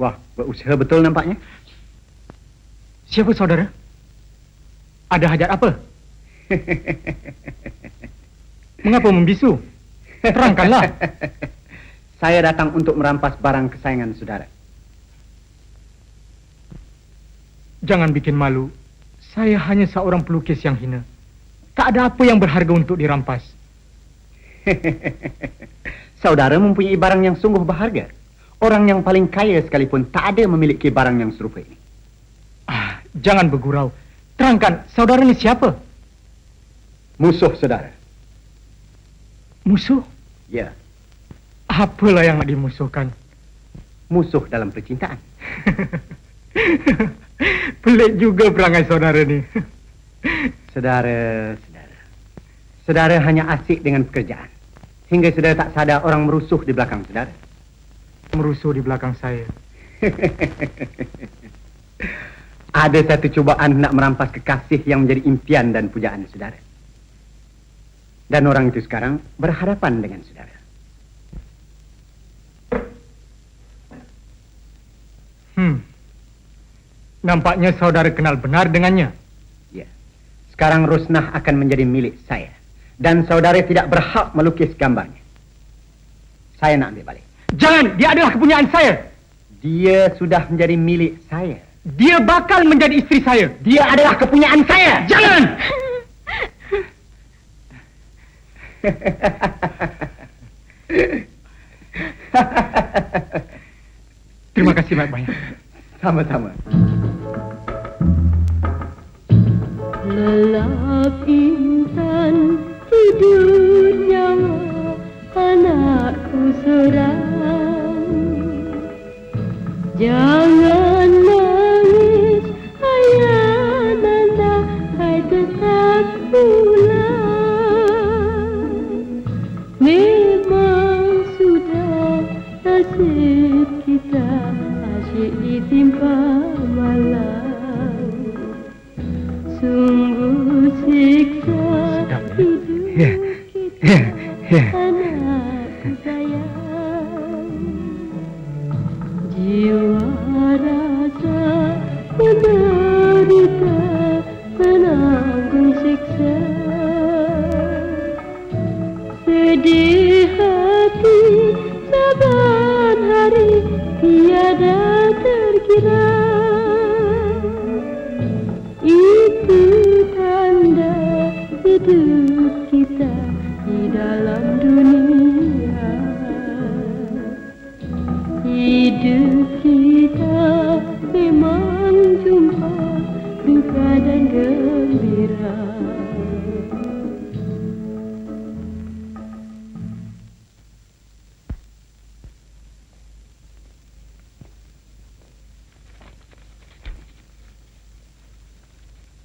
Wah, berusaha betul nampaknya. Siapa saudara? Ada hajat apa? Mengapa membisu? Terangkanlah. Saya datang untuk merampas barang kesayangan saudara. Jangan bikin malu. Saya hanya seorang pelukis yang hina. Tak ada apa yang berharga untuk dirampas. Saudara mempunyai barang yang sungguh berharga. Orang yang paling kaya sekalipun tak ada memiliki barang yang serupa ini. Jangan bergurau. Terangkan, saudara ini siapa? Musuh saudara. Musuh? Ya, Apalah yang nak dimusuhkan? musuh dalam percintaan. Pelik juga perangai saudara ni. Saudara hanya asik dengan pekerjaan. Hingga saudara tak sadar orang merusuh di belakang saudara. Merusuh di belakang saya. Ada satu cubaan nak merampas kekasih yang menjadi impian dan pujaan saudara. Dan orang itu sekarang berhadapan dengan saudara. Nampaknya saudara kenal benar dengannya. Ya. Sekarang Rosnah akan menjadi milik saya. Dan saudara tidak berhak melukis gambarnya. Saya nak ambil balik. Jangan, dia adalah kepunyaan saya. Dia sudah menjadi milik saya. Dia bakal menjadi istri saya. Dia adalah kepunyaan saya. Jangan! Terima kasih banyak-banyak. Sama-sama. Lelap intan tidur nyawa anakku seorang. Jangan nangis ayah nanda, hai tetap pulang. Memang sudah nasib kita asyik ditimpa malam. Sungguh siksa hidup kita anakku sayang. Jiwa rasa menderita menanggung siksa. Sedih hati saban hari tiada terkira. Itu tanda hidup kita di dalam dunia. Hidup kita memang jumpa duka dan gembira.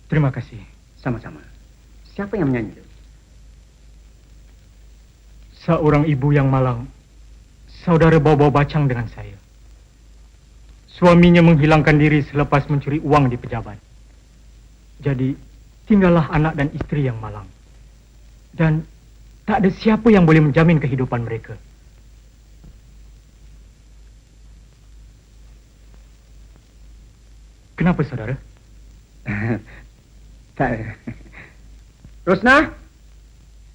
Terima kasih. Sama-sama. Siapa yang menyanyi itu? Seorang ibu yang malang. Saudara bawa-bawa bacang dengan saya. Suaminya menghilangkan diri selepas mencuri uang di pejabat. Jadi, tinggallah anak dan istri yang malang. Dan tak ada siapa yang boleh menjamin kehidupan mereka. Kenapa, saudara? Rosnah?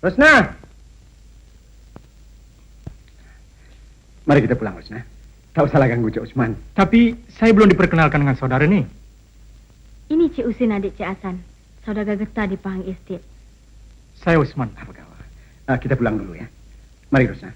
Rosnah? Mari kita pulang, Rosnah. Tak usah ganggu Cik Usman. Tapi saya belum diperkenalkan dengan saudara ni. Ini Cik Usin, adik Cik Hasan, saudagar getah di Pahang Estate. Saya Usman. Apa khabar? Kita pulang dulu ya. Mari, Rosnah.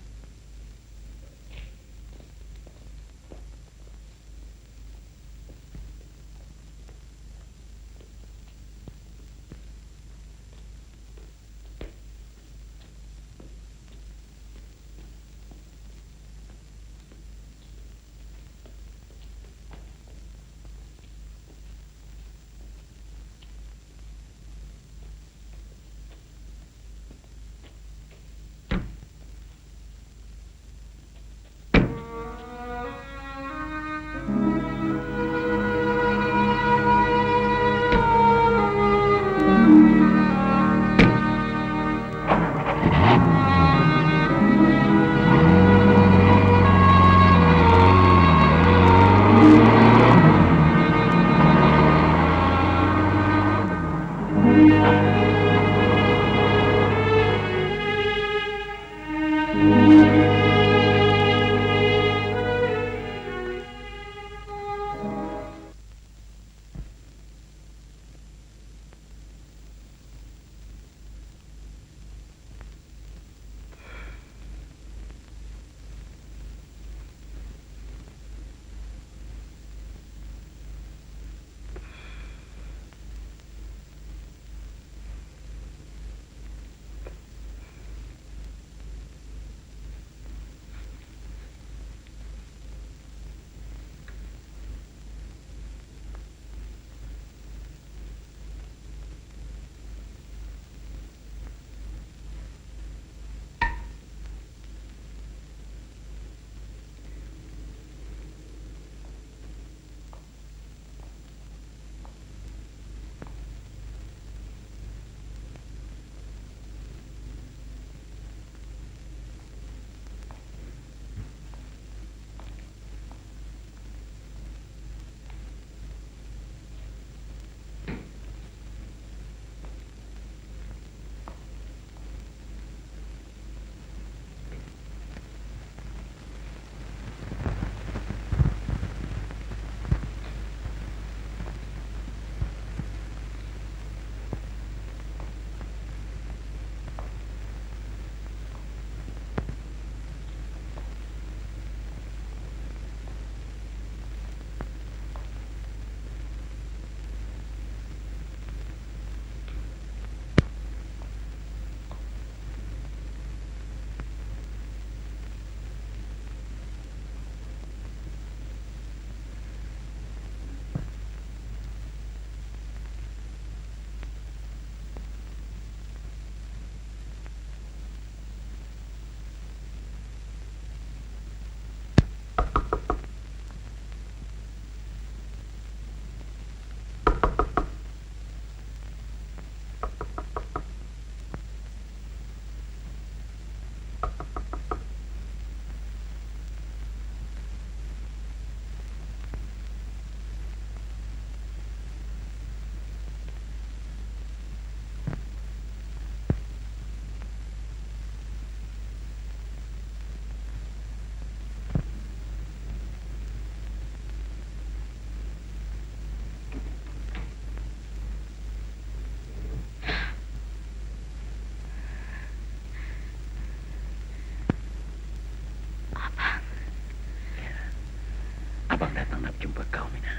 Abang nak jumpa kau, Mina.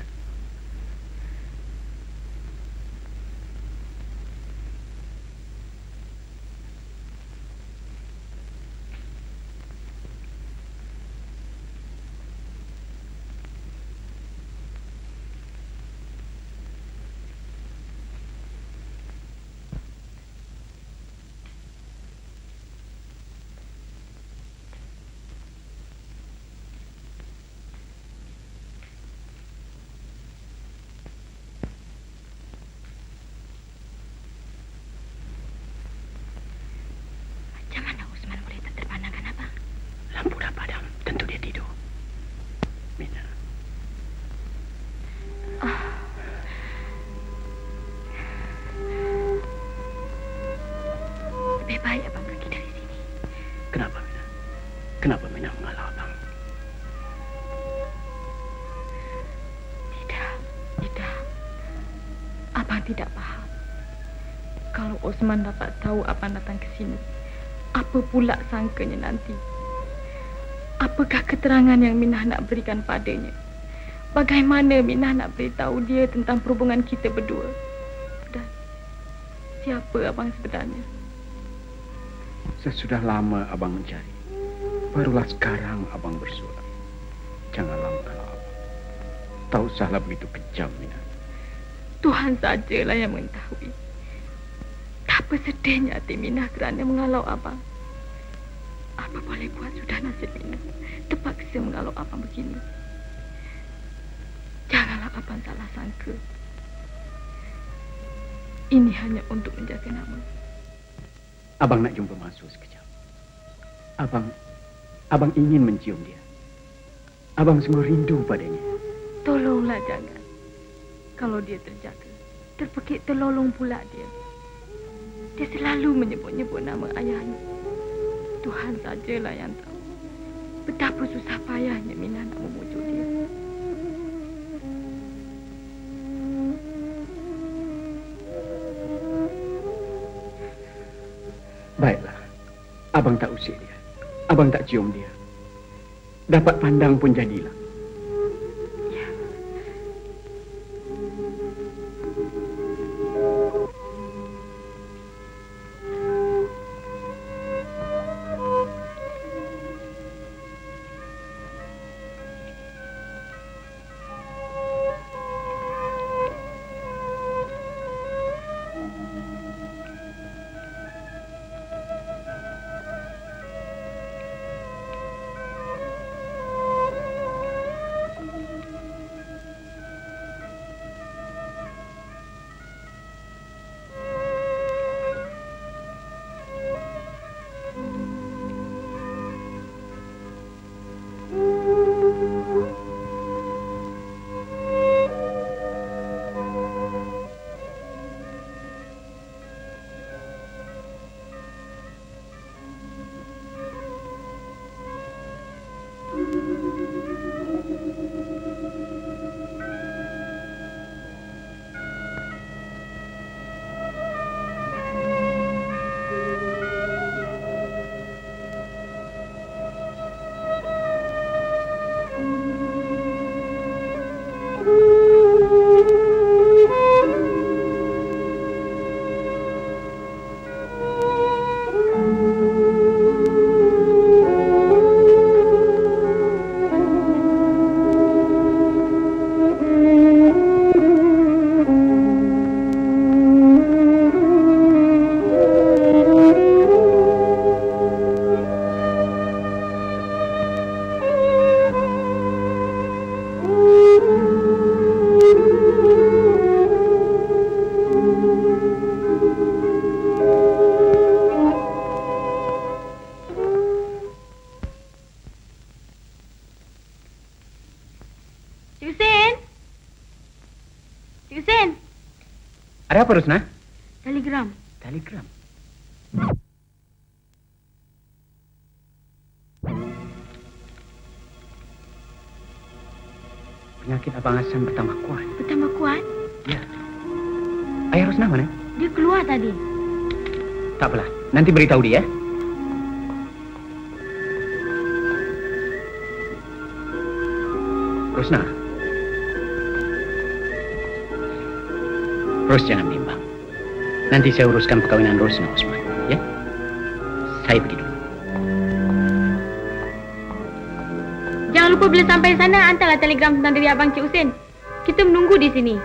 Macam mana Osman boleh tak terpandangkan abang? Lampu dah padam. Tentu dia tidur. Mina. Lebih baik abang pergi dari sini. Kenapa, Mina? Kenapa Mina mengalah abang? Tidak. Abang tidak faham. Kalau Osman dapat tahu abang datang ke sini, apa pula sangkanya nanti? Apakah keterangan yang Minah nak berikan padanya? Bagaimana Minah nak beritahu dia tentang perhubungan kita berdua? Dan siapa abang sebenarnya? Sesudah lama abang mencari. Barulah sekarang abang bersuara. Janganlah mengalah abang. Tak usahlah begitu kejam, Mina. Tuhan sajalah yang mengetahui. Betapa sedihnya hati Minah kerana mengalau abang. Apa boleh buat, sudah nasib Minah. Terpaksa mengalau abang begini. Janganlah abang salah sangka. Ini hanya untuk menjaga nama. Abang nak jumpa Mansur sekejap. Abang ingin mencium dia. Abang sungguh rindu padanya. Tolonglah jangan. Kalau dia terjaga, terpekik terlolong pula dia. Dia selalu menyebut-nyebut nama ayahnya. Tuhan sajalah yang tahu betapa susah payahnya Minah nak memujuk dia. Baiklah. Abang tak usik dia. Abang tak cium dia. Dapat pandang pun jadilah. Ada apa, Rusna? Telegram. Telegram. Penyakit Abang Hasan bertambah kuat. Bertambah kuat? Ya. Ayah Rusna mana? Dia keluar tadi. Tak apalah. Nanti beritahu dia. Rusna, Ros jangan bimbang. Nanti saya uruskan perkawinan Ros dengan Osman. Ya? Saya pergi dulu. Jangan lupa bila sampai sana, hantarlah telegram tentang diri Abang Cik Husin. Kita menunggu di sini.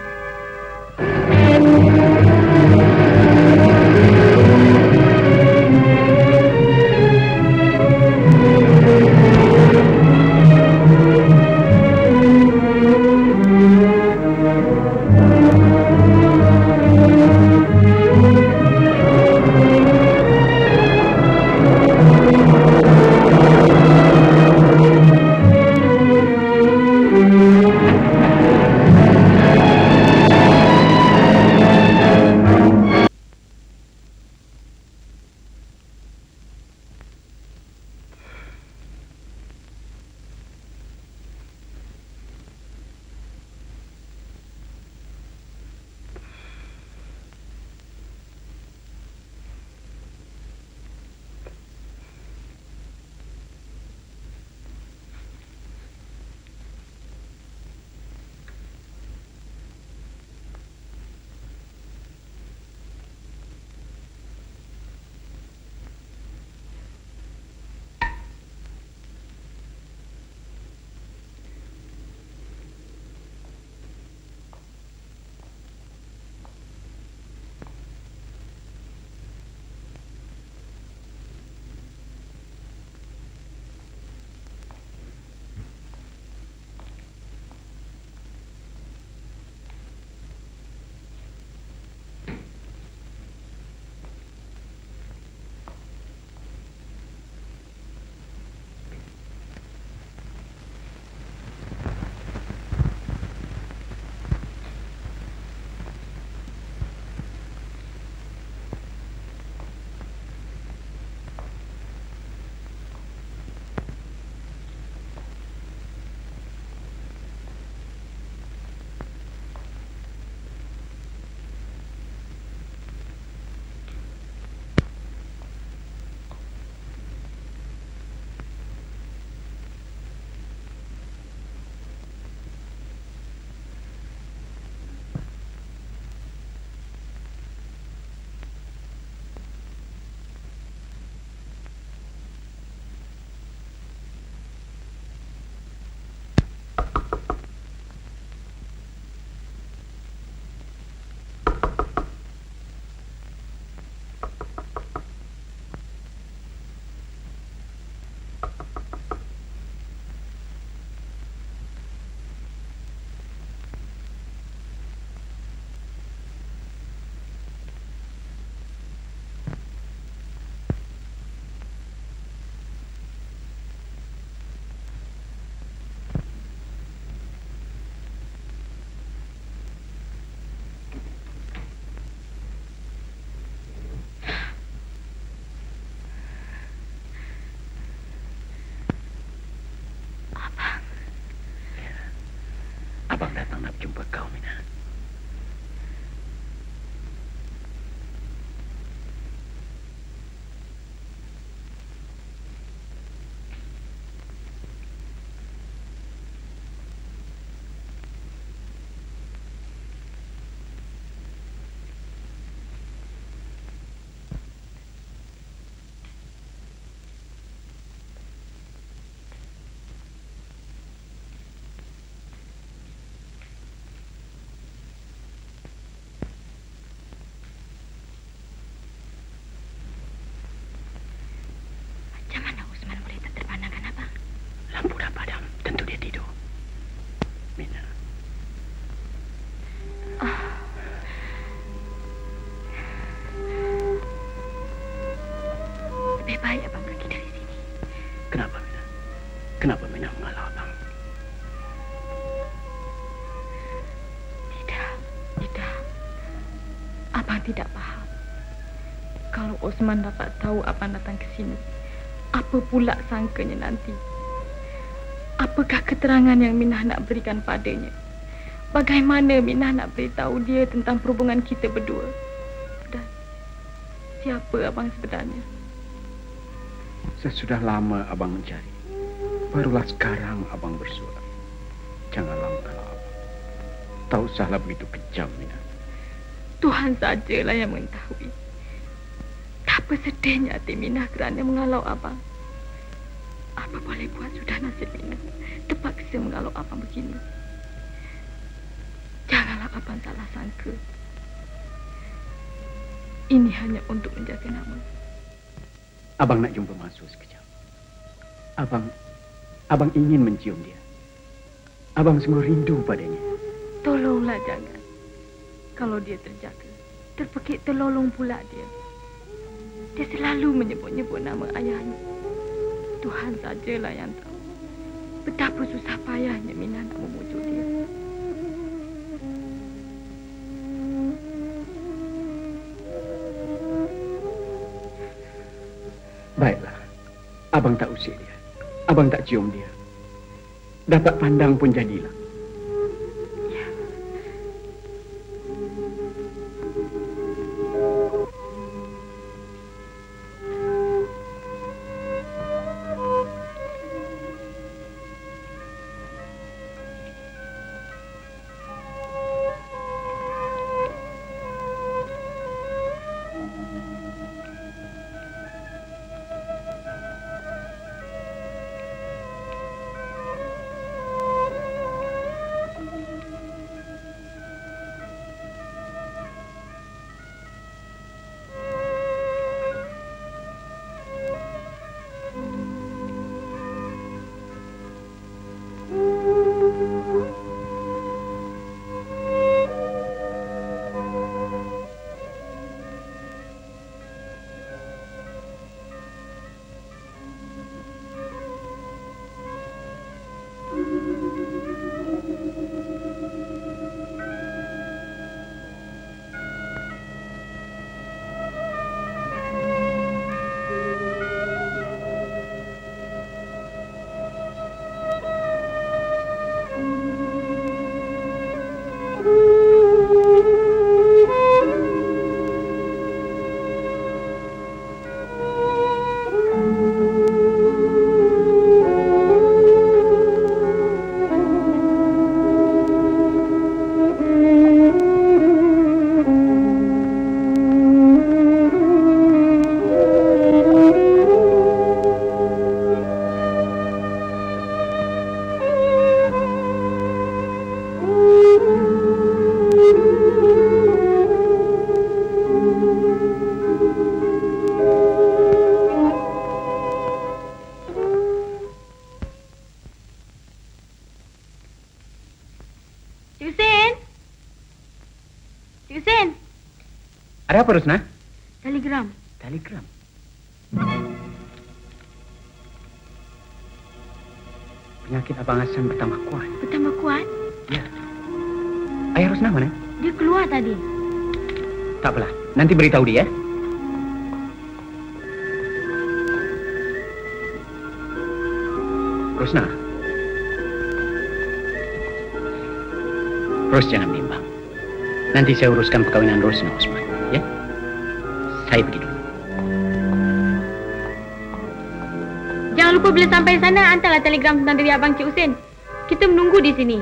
Abang datang nak jumpa kau, Mina. Macam mana Osman boleh tak terpandangkan Abang? Lampu dah padam. Tentu dia tidur. Mina. Lebih baik Abang pergi dari sini. Kenapa, Mina? Kenapa Mina mengalah abang? Tidak. Abang tidak faham. Kalau Osman dapat tahu Abang datang ke sini, apa pula sangkanya nanti? Apakah keterangan yang Minah nak berikan padanya? Bagaimana Minah nak beritahu dia tentang perhubungan kita berdua? Dan siapa Abang sebenarnya? Saya sudah lama abang mencari. Barulah sekarang abang bersuara. Janganlah mengalah abang. Tak usahlah begitu kejam, Mina. Tuhan sajalah yang mengetahui. Betapa sedihnya hati Minah kerana mengalau abang. Apa boleh buat, sudah nasib Minah. Terpaksa mengalau abang begini. Janganlah abang salah sangka. Ini hanya untuk menjaga nama. Abang nak jumpa Masuk sekejap. Abang ingin mencium dia. Abang sungguh rindu padanya. Tolonglah jangan. Kalau dia terjaga, terpekik terlolong pula dia. Dia selalu menyebut-nyebut nama ayahnya. Tuhan sajalah yang tahu betapa susah payahnya Minah nak memujuk dia. Baiklah. Abang tak usik dia. Abang tak cium dia. Dapat pandang pun jadilah. Ada apa, Rosna? Telegram. Telegram. Penyakit Abang Hasan bertambah kuat. Bertambah kuat? Ya. Ayah Rosna mana? Dia keluar tadi. Tak apalah. Nanti beritahu dia. Rosna. Ros jangan bimbang. Nanti saya uruskan perkawinan Rosna, Osman. Ya? Saya pergi dulu. Jangan lupa bila sampai sana, hantarlah telegram tentang diri Abang Cik Husin. Kita menunggu di sini.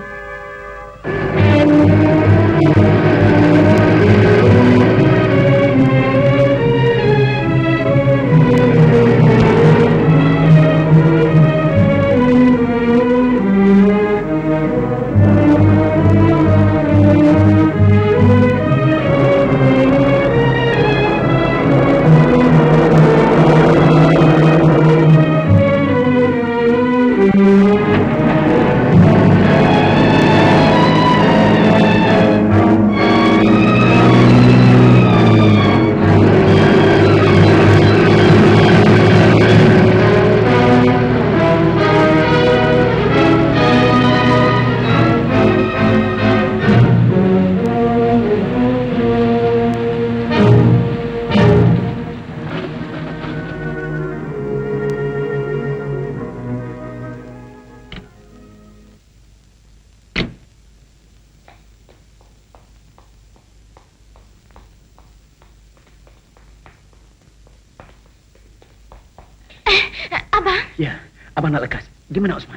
Ya, Abang nak lekas. Di mana Osman?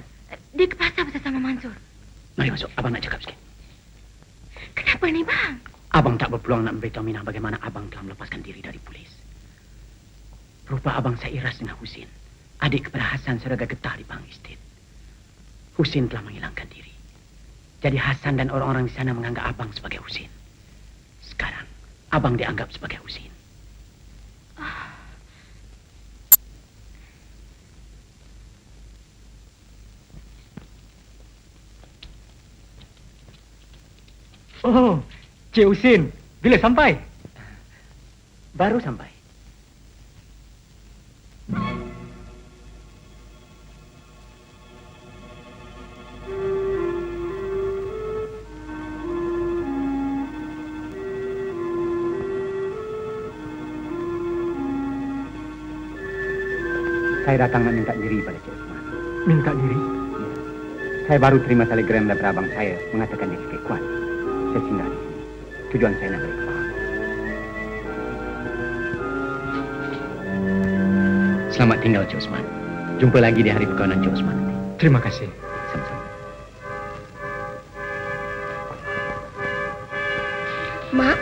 Dia ke pasar bersama Mansur. Mari masuk, Abang nak cakap sikit. Kenapa ni, Bang? Abang tak berpeluang nak memberitahu Minah bagaimana abang telah melepaskan diri dari polis. Rupa abang seiras dengan Husin, adik kepada Hasan saudara getah di Pang Estate. Husin telah menghilangkan diri. Jadi Hasan dan orang-orang di sana menganggap abang sebagai Husin. Sekarang, abang dianggap sebagai Husin. Oh, Cik Husin, bila sampai? Baru sampai. Saya datang nak minta diri pada Cik Osman. Minta diri? Ya. Saya baru terima telegram dari abang saya mengatakan dia sakit kuat. Saya singgah di sini. Tujuan saya nak balik ke Pahang. Selamat tinggal, Cik Osman. Jumpa lagi di hari perkawinan Cik Osman nanti. Terima kasih. Sama-sama. Mak.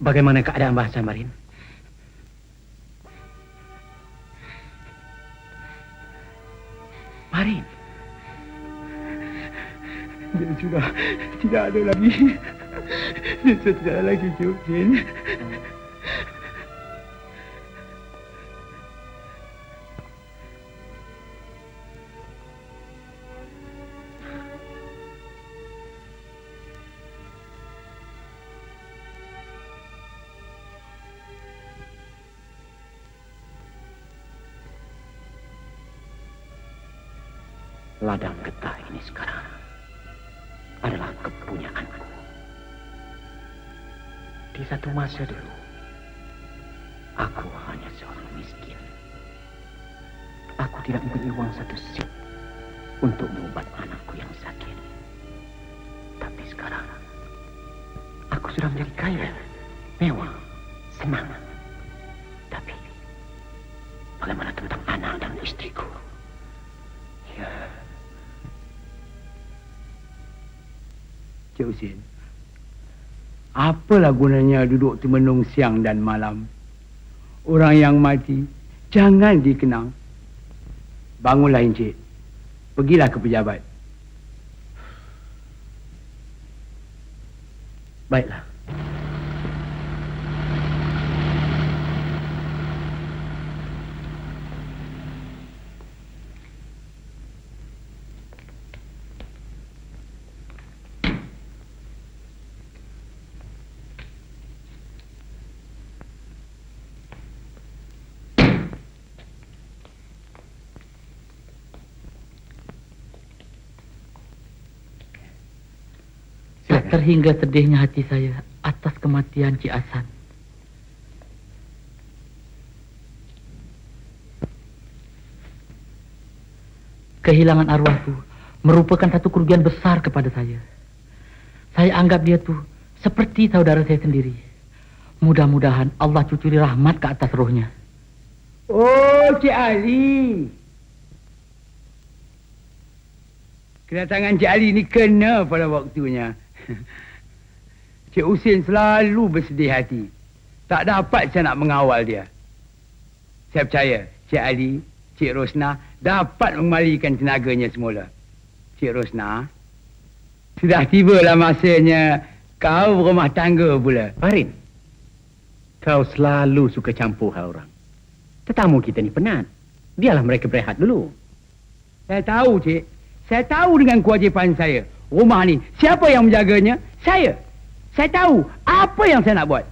Bagaimana keadaan Mbah Hasan Marin? Marin? Dia sudah tidak ada lagi. Dia sudah tidak ada lagi, Cik Husin. Ladang getah ini sekarang adalah kepunyaanku. Di satu masa dulu, aku hanya seorang miskin. Aku tidak mempunyai uang satu sen untuk mengubat anakku yang sakit. Tapi sekarang, aku sudah menjadi kaya, mewah, senang. Tapi, bagaimana tentang anak dan istriku? Ya. Cik Husin, apalah gunanya duduk termenung siang dan malam? Orang yang mati jangan dikenang. Bangunlah Encik, pergilah ke pejabat. Baiklah. Terhingga sedihnya hati saya atas kematian Cik Hasan. Kehilangan arwah itu merupakan satu kerugian besar kepada saya. Saya anggap dia tu seperti saudara saya sendiri. Mudah-mudahan Allah cucuri rahmat ke atas rohnya. Oh, Cik Ali. Kedatangan Cik Ali ni kena pada waktunya. Cik Husin selalu bersedih hati. Tak dapat saya nak mengawal dia. Saya percaya Cik Ali, Cik Rosnah dapat mengembalikan tenaganya semula. Cik Rosnah, sudah tibalah masanya kau berumah tangga pula. Farid, kau selalu suka campur hal orang. Tetamu kita ni penat. Biarlah mereka berehat dulu. Saya tahu, Cik. Saya tahu dengan kewajipan saya. Rumah ni, siapa yang menjaganya? Saya. Saya tahu apa yang saya nak buat.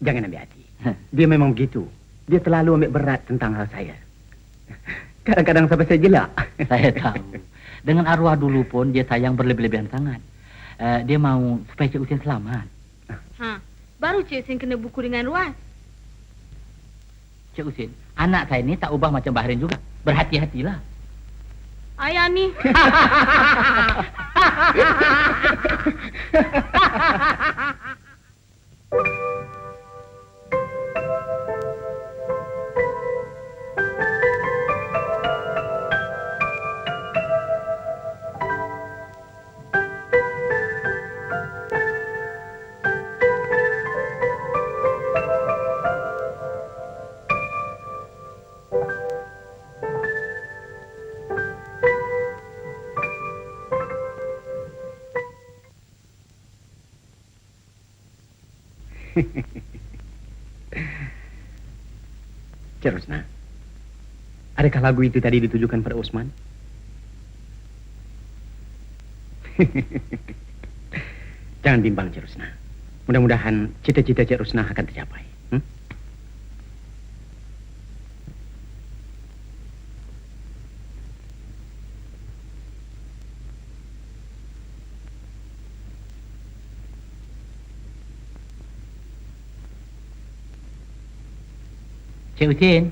Jangan ambil hati. Dia memang begitu. Dia terlalu ambil berat tentang hal saya. Kadang-kadang sampai saya gelak. Saya tahu. Dengan arwah dulu pun dia sayang berlebih-lebihan sangat. Dia mau supaya Cik Husin selamat. Baru Cik Husin kena buku dengan ruas. Cik Husin, anak saya ni tak ubah macam Bahrain juga. Berhati-hatilah. Ayah ni. Cik Rosnah, adakah lagu itu tadi ditujukan pada Osman? Jangan bimbang, Cik Rosnah. Mudah-mudahan cita-cita Cik Rosnah akan tercapai. Cik Husin,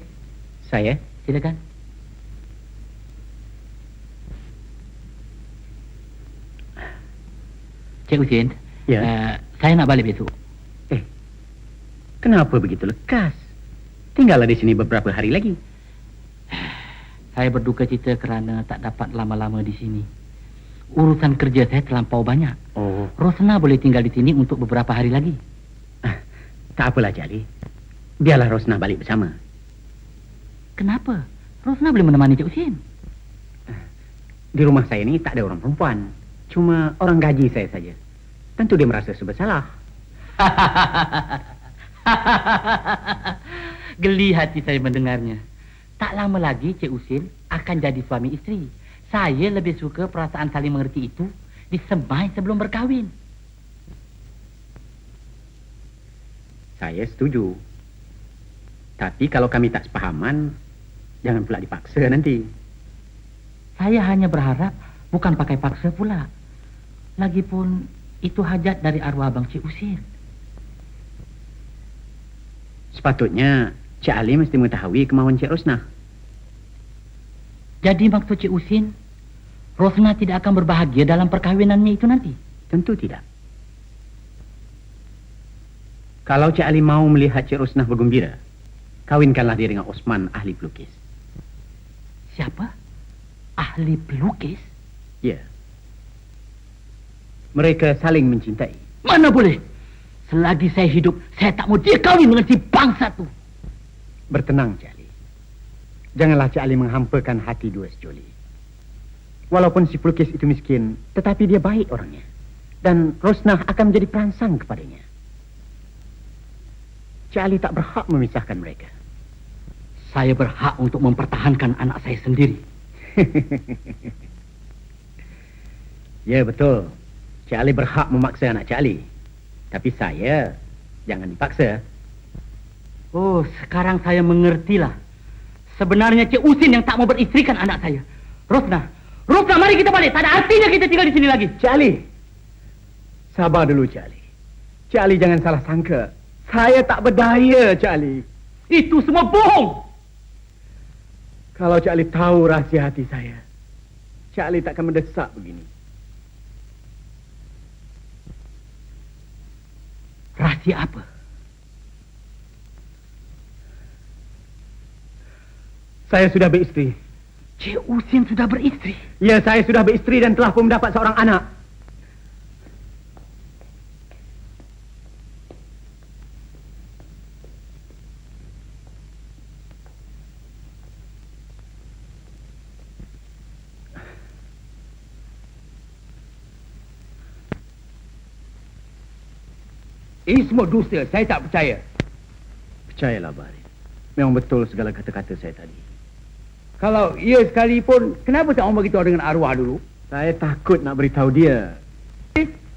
Saya? silakan. Cik Husin, Ya. Saya nak balik besok. Kenapa begitu lekas? Tinggallah di sini beberapa hari lagi. Saya berduka cita kerana tak dapat lama-lama di sini. Urusan kerja saya terlampau banyak. Oh, Rosnah boleh tinggal di sini untuk beberapa hari lagi. tak apalah, Cik Ali. Biarlah Rosnah balik bersama. Kenapa? Rosnah boleh menemani Cik Husin. Di rumah saya ni tak ada orang perempuan. Cuma orang gaji saya saja. Tentu dia merasa bersalah. Geli hati saya mendengarnya. Tak lama lagi Cik Husin akan jadi suami isteri. Saya lebih suka perasaan saling mengerti itu disemai sebelum berkahwin. Saya setuju. Tapi kalau kami tak sepahaman, jangan pula dipaksa nanti. Saya hanya berharap bukan pakai paksa pula. Lagipun itu hajat dari arwah Abang Cik Husin. Sepatutnya Cik Ali mesti mengetahui kemauan Cik Rosnah. Jadi maksud Cik Husin, Rosnah tidak akan berbahagia dalam perkahwinannya itu nanti? Tentu tidak. Kalau Cik Ali mau melihat Cik Rosnah bergembira, kawinkanlah dia dengan Osman, ahli pelukis. Siapa? Ahli pelukis? Ya. Mereka saling mencintai. Mana boleh? Selagi saya hidup, saya tak mau dia kahwin dengan si bangsa tu. Bertenang, Cik Ali. Janganlah Cik Ali menghampakan hati dua sejoli. Walaupun si pelukis itu miskin, tetapi dia baik orangnya. Dan Rosnah akan menjadi perangsang kepadanya. Cik Ali tak berhak memisahkan mereka. Saya berhak untuk mempertahankan anak saya sendiri. Ya, betul. Cik Ali berhak memaksa anak Cik Ali. Tapi saya, jangan dipaksa. Oh, sekarang saya mengertilah. Sebenarnya Cik Husin yang tak mau beristrikan anak saya. Rosnah, mari kita balik. Tak ada artinya kita tinggal di sini lagi. Cik Ali, sabar dulu, Cik Ali. Cik Ali jangan salah sangka. Saya tak berdaya, Cik Ali. Itu semua bohong. Kalau Cik Ali tahu rahsia hati saya, Cik Ali tak akan mendesak begini. Rahsia apa? Saya sudah beristri. Cik Husin sudah beristri. Ya, saya sudah beristri dan telah pun mendapat seorang anak. Ini semua dusta, saya tak percaya. Percayalah, Barin. Memang betul segala kata-kata saya tadi. Kalau ia sekalipun, kenapa tak orang beritahu dengan arwah dulu? Saya takut nak beritahu dia.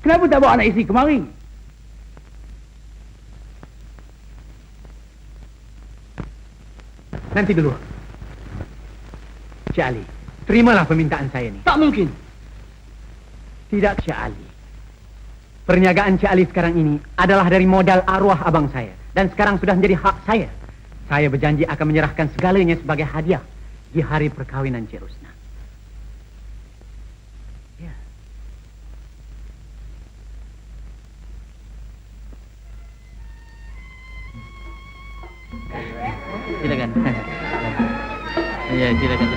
Kenapa tak bawa anak isteri kemari? Nanti dulu. Cik Ali, terimalah permintaan saya ni. Tak mungkin. Tidak, Cik Ali. Perniagaan Cik Ali sekarang ini adalah dari modal arwah abang saya. Dan sekarang sudah menjadi hak saya. Saya berjanji akan menyerahkan segalanya sebagai hadiah di hari perkawinan Cik Rusna. Ya. Silakan. Ya, silakan.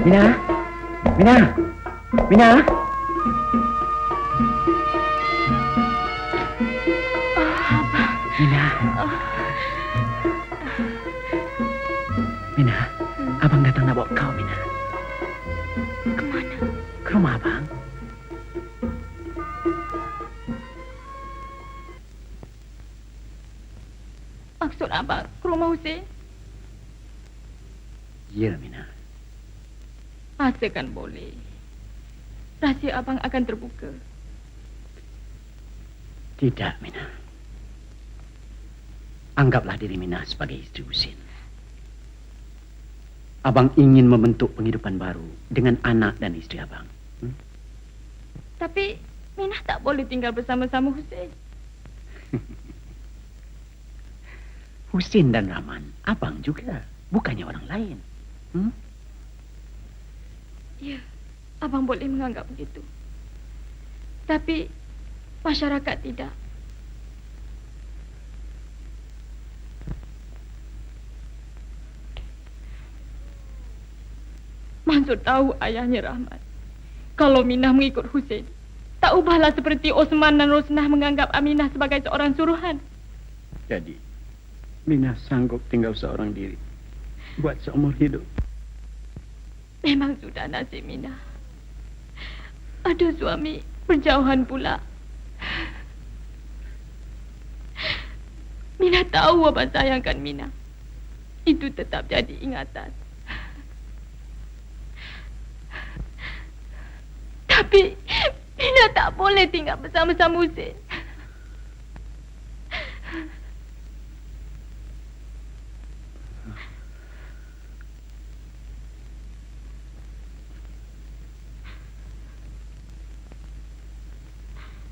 Ya. Ya. Mina. Mina, abang datang nak bawa kau, Mina. Kemana? Ke rumah abang. Maksud abang ke rumah Husin? Ya, Mina. Asakan boleh. Rahsia abang akan terbuka. Tidak, Mina. Anggaplah diri Mina sebagai isteri Husin. Abang ingin membentuk penghidupan baru dengan anak dan isteri abang. Tapi Minah tak boleh tinggal bersama-sama Husin. Husin dan Rahman, abang juga. Bukannya orang lain. Ya, abang boleh menganggap begitu. Tapi masyarakat tidak. Mansur tahu ayahnya Rahmat. Kalau Minah mengikut Husin, tak ubahlah seperti Osman dan Rosnah menganggap Aminah sebagai seorang suruhan. Jadi, Minah sanggup tinggal seorang diri buat seumur hidup. Memang sudah nasib Minah. Ada suami berjauhan pula. Minah tahu abang sayangkan Minah. Itu tetap jadi ingatan. Tapi Minah tak boleh tinggal bersama-sama Husin.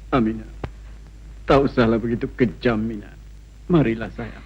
Aminah, tak usahlah begitu kejam, Mina. Marilah sayang.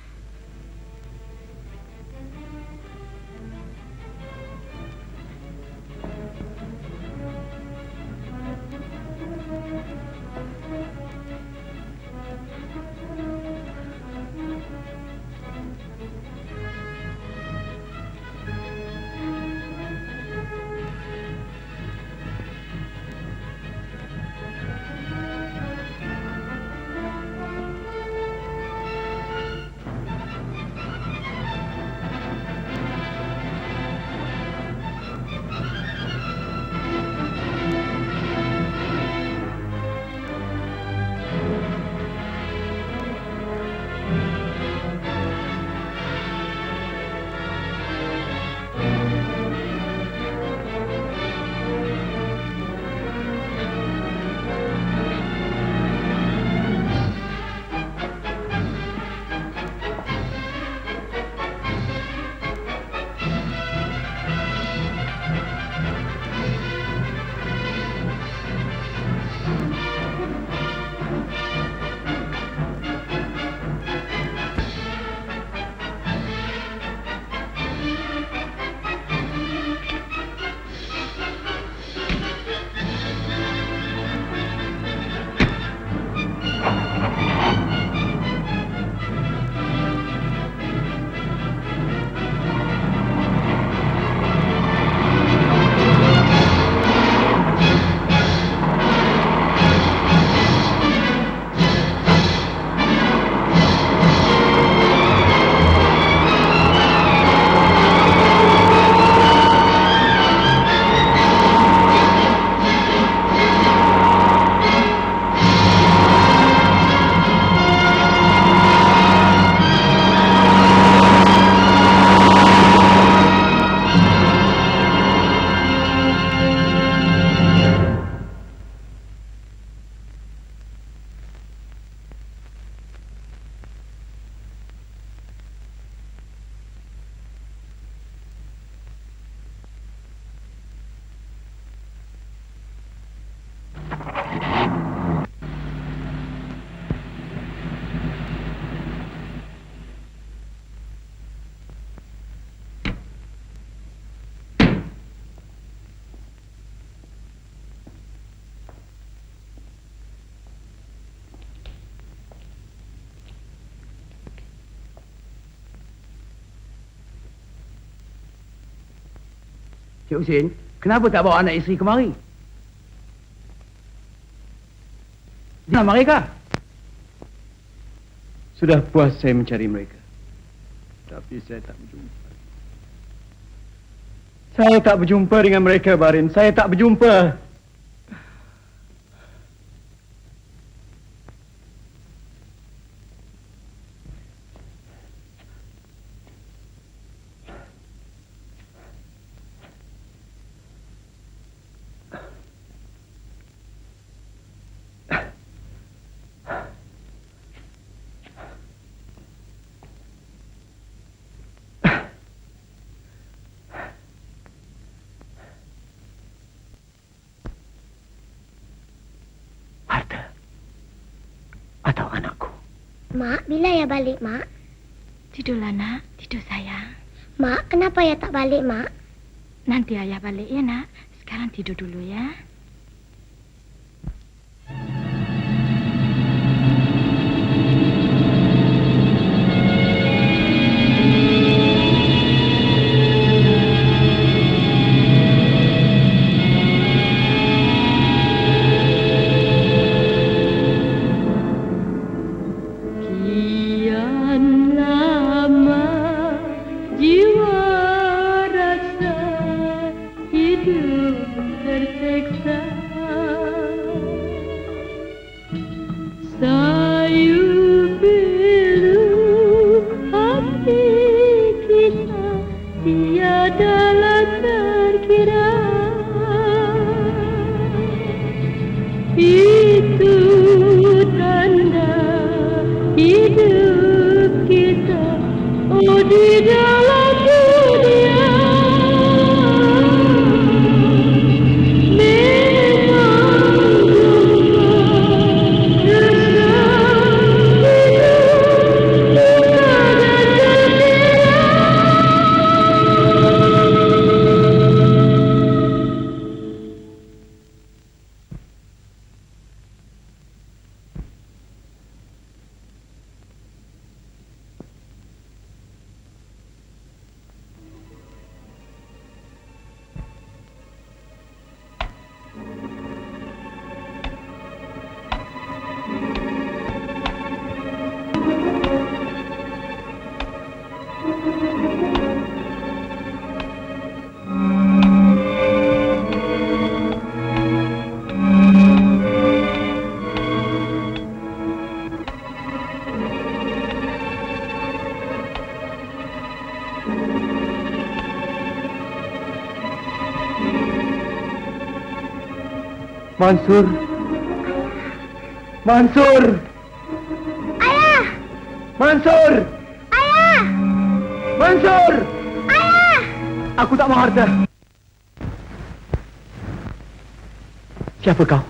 Cik Husin, kenapa tak bawa anak isteri kemari? Di mana mereka? Sudah puas saya mencari mereka. Tapi saya tak berjumpa. Saya tak berjumpa dengan mereka, Barin. Saya tak berjumpa. Atau anakku. Mak, bila ya balik, Mak? Tidurlah, nak. Tidur, sayang. Mak, kenapa ya tak balik, Mak? Nanti ayah balik ya, nak. Sekarang tidur dulu ya. Mansur! Mansur! Ayah! Mansur! Ayah! Mansur! Ayah! Aku tak mau harta. Siapa kau?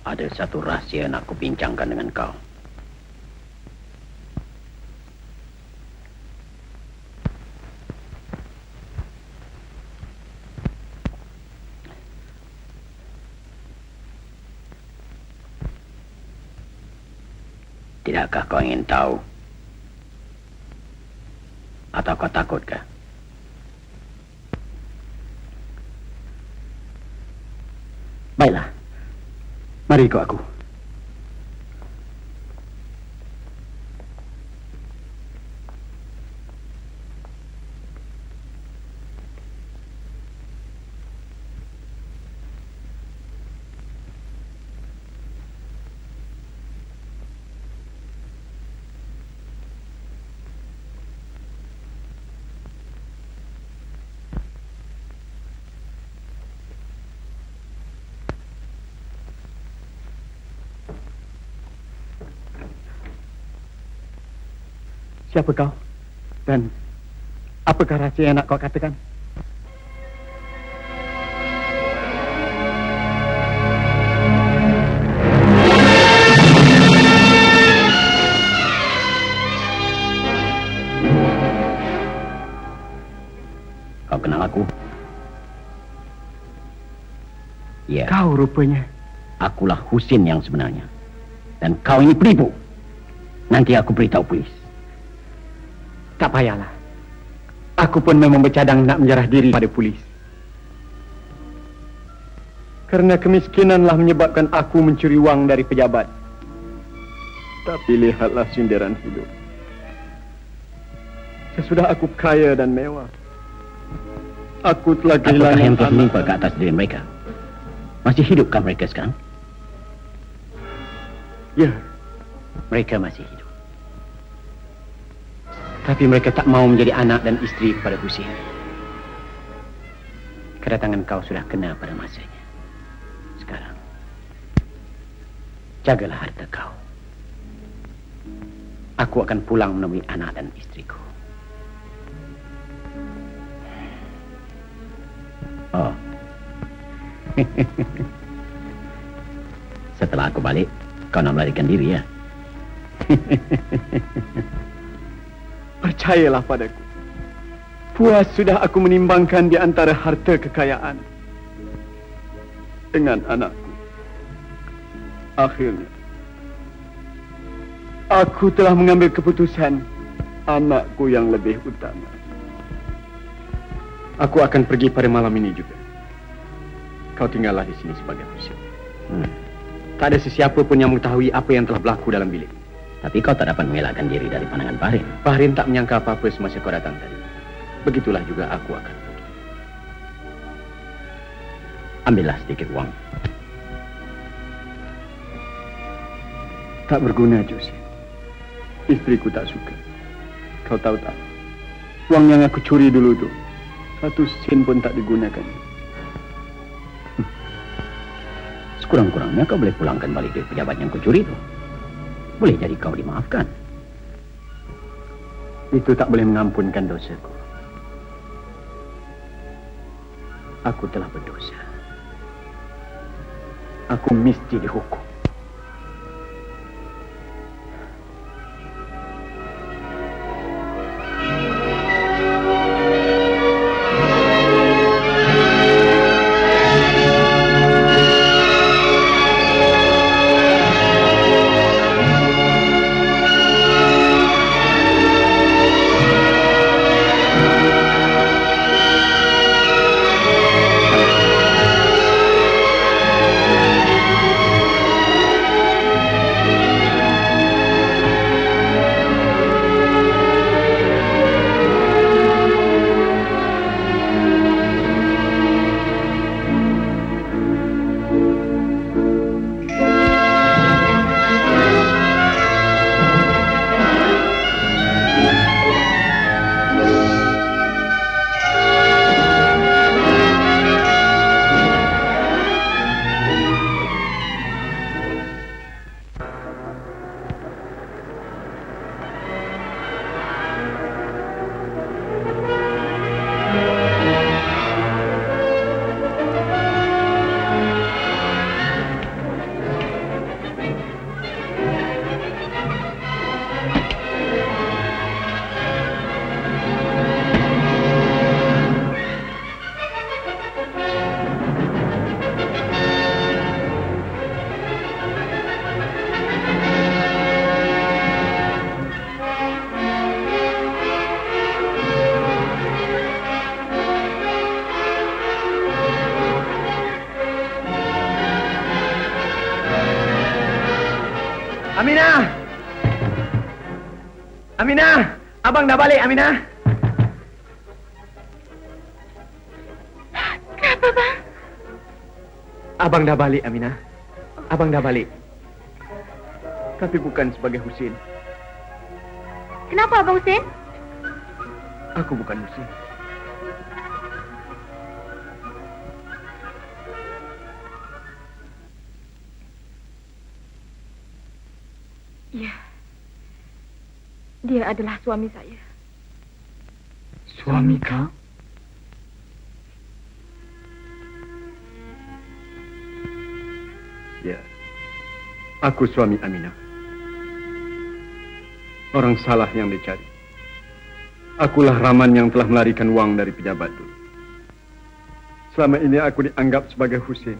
Ada satu rahsia nak aku bincangkan dengan kau. Tidakkah kau ingin tahu? Atau kau takutkah? Baiklah. Mari ikut aku. Siapa kau? Dan apakah rahsia yang nak kau katakan? Kau kenal aku? Ya. Kau rupanya. Akulah Husin yang sebenarnya. Dan kau ini penipu. Nanti aku beritahu polis. Tak payahlah. Aku pun memang bercadang nak menyerah diri pada polis. Kerana kemiskinanlah menyebabkan aku mencuri wang dari pejabat. Tapi lihatlah sindiran hidup. Sesudah aku kaya dan mewah, aku telah kehilangan apakah yang telah anak. menimpa ke atas diri mereka? Masih hidupkah mereka sekarang? Ya, Mereka masih hidup. Tapi mereka tak mau menjadi anak dan isteri kepada Husin. Kedatangan kau sudah kena pada masanya. Sekarang, jagalah harta kau. Aku akan pulang menemui anak dan istriku. Oh. Setelah aku balik, kau nak melarikan diri, ya? Percayalah padaku. Puas sudah aku menimbangkan di antara harta kekayaan dengan anakku. Akhirnya, aku telah mengambil keputusan anakku yang lebih utama. Aku akan pergi pada malam ini juga. Kau tinggallah di sini sebagai Husin. Tak ada sesiapa pun yang mengetahui apa yang telah berlaku dalam bilik. Tapi kau tak dapat mengelakkan diri dari pandangan Bahrin. Bahrin tak menyangka apa-apa semasa kau datang tadi. Begitulah juga aku akan pergi. Ambillah sedikit wang. Tak berguna, Jose. Istriku tak suka. Kau tahu tak? Wang yang aku curi dulu tu, 1 sen pun tak digunakan. Sekurang-kurangnya kau boleh pulangkan balik duit pejabat yang kau curi itu. Boleh jadi kau dimaafkan. Itu tak boleh mengampunkan dosaku. Aku telah berdosa. Aku mesti dihukum. Aminah! Aminah! Abang dah balik, Aminah. Kenapa, Bang? Abang dah balik, Aminah. Abang dah balik. Tapi bukan sebagai Husin. Kenapa, Abang Husin? Aku bukan Husin. Ya. Dia adalah suami saya. Suami kau? Ya. Aku suami Aminah. Orang salah yang dicari. Akulah Rahman yang telah melarikan wang dari pejabat dulu. Selama ini aku dianggap sebagai Husin.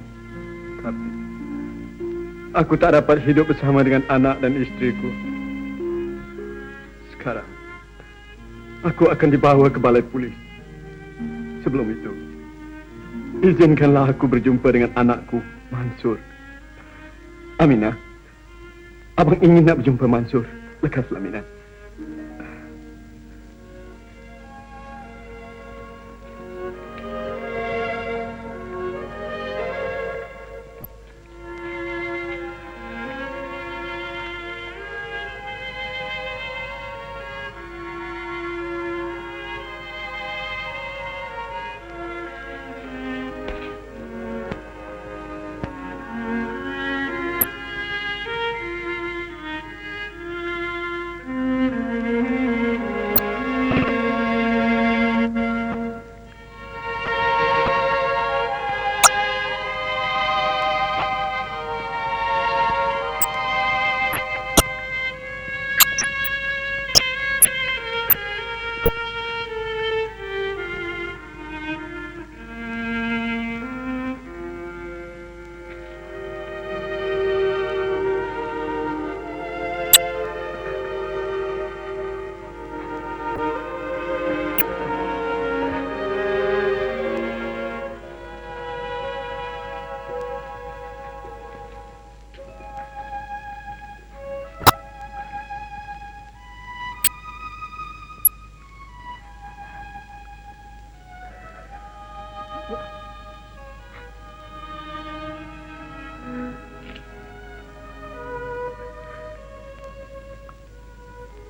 Tapi aku tak dapat hidup bersama dengan anak dan istriku. Sekarang aku akan dibawa ke balai polis. Sebelum itu, izinkanlah aku berjumpa dengan anakku, Mansur. Aminah, abang ingin nak berjumpa Mansur. Lekaslah, Aminah.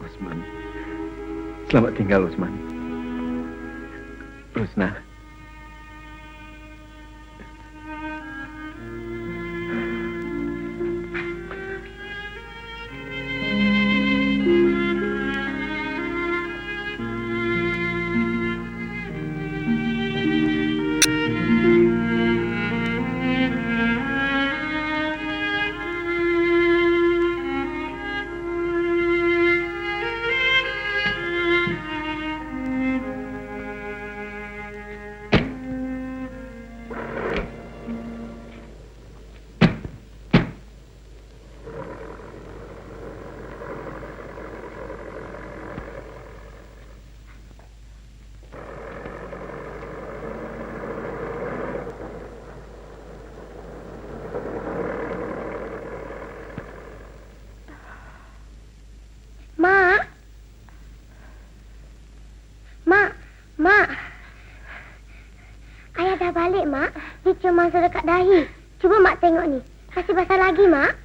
Osman. Selamat tinggal, Osman. Rusna. Mak. Ayah dah balik, Mak. Dia cium mangsa dekat dahi. Cuba Mak tengok ni. Masih basah lagi, Mak.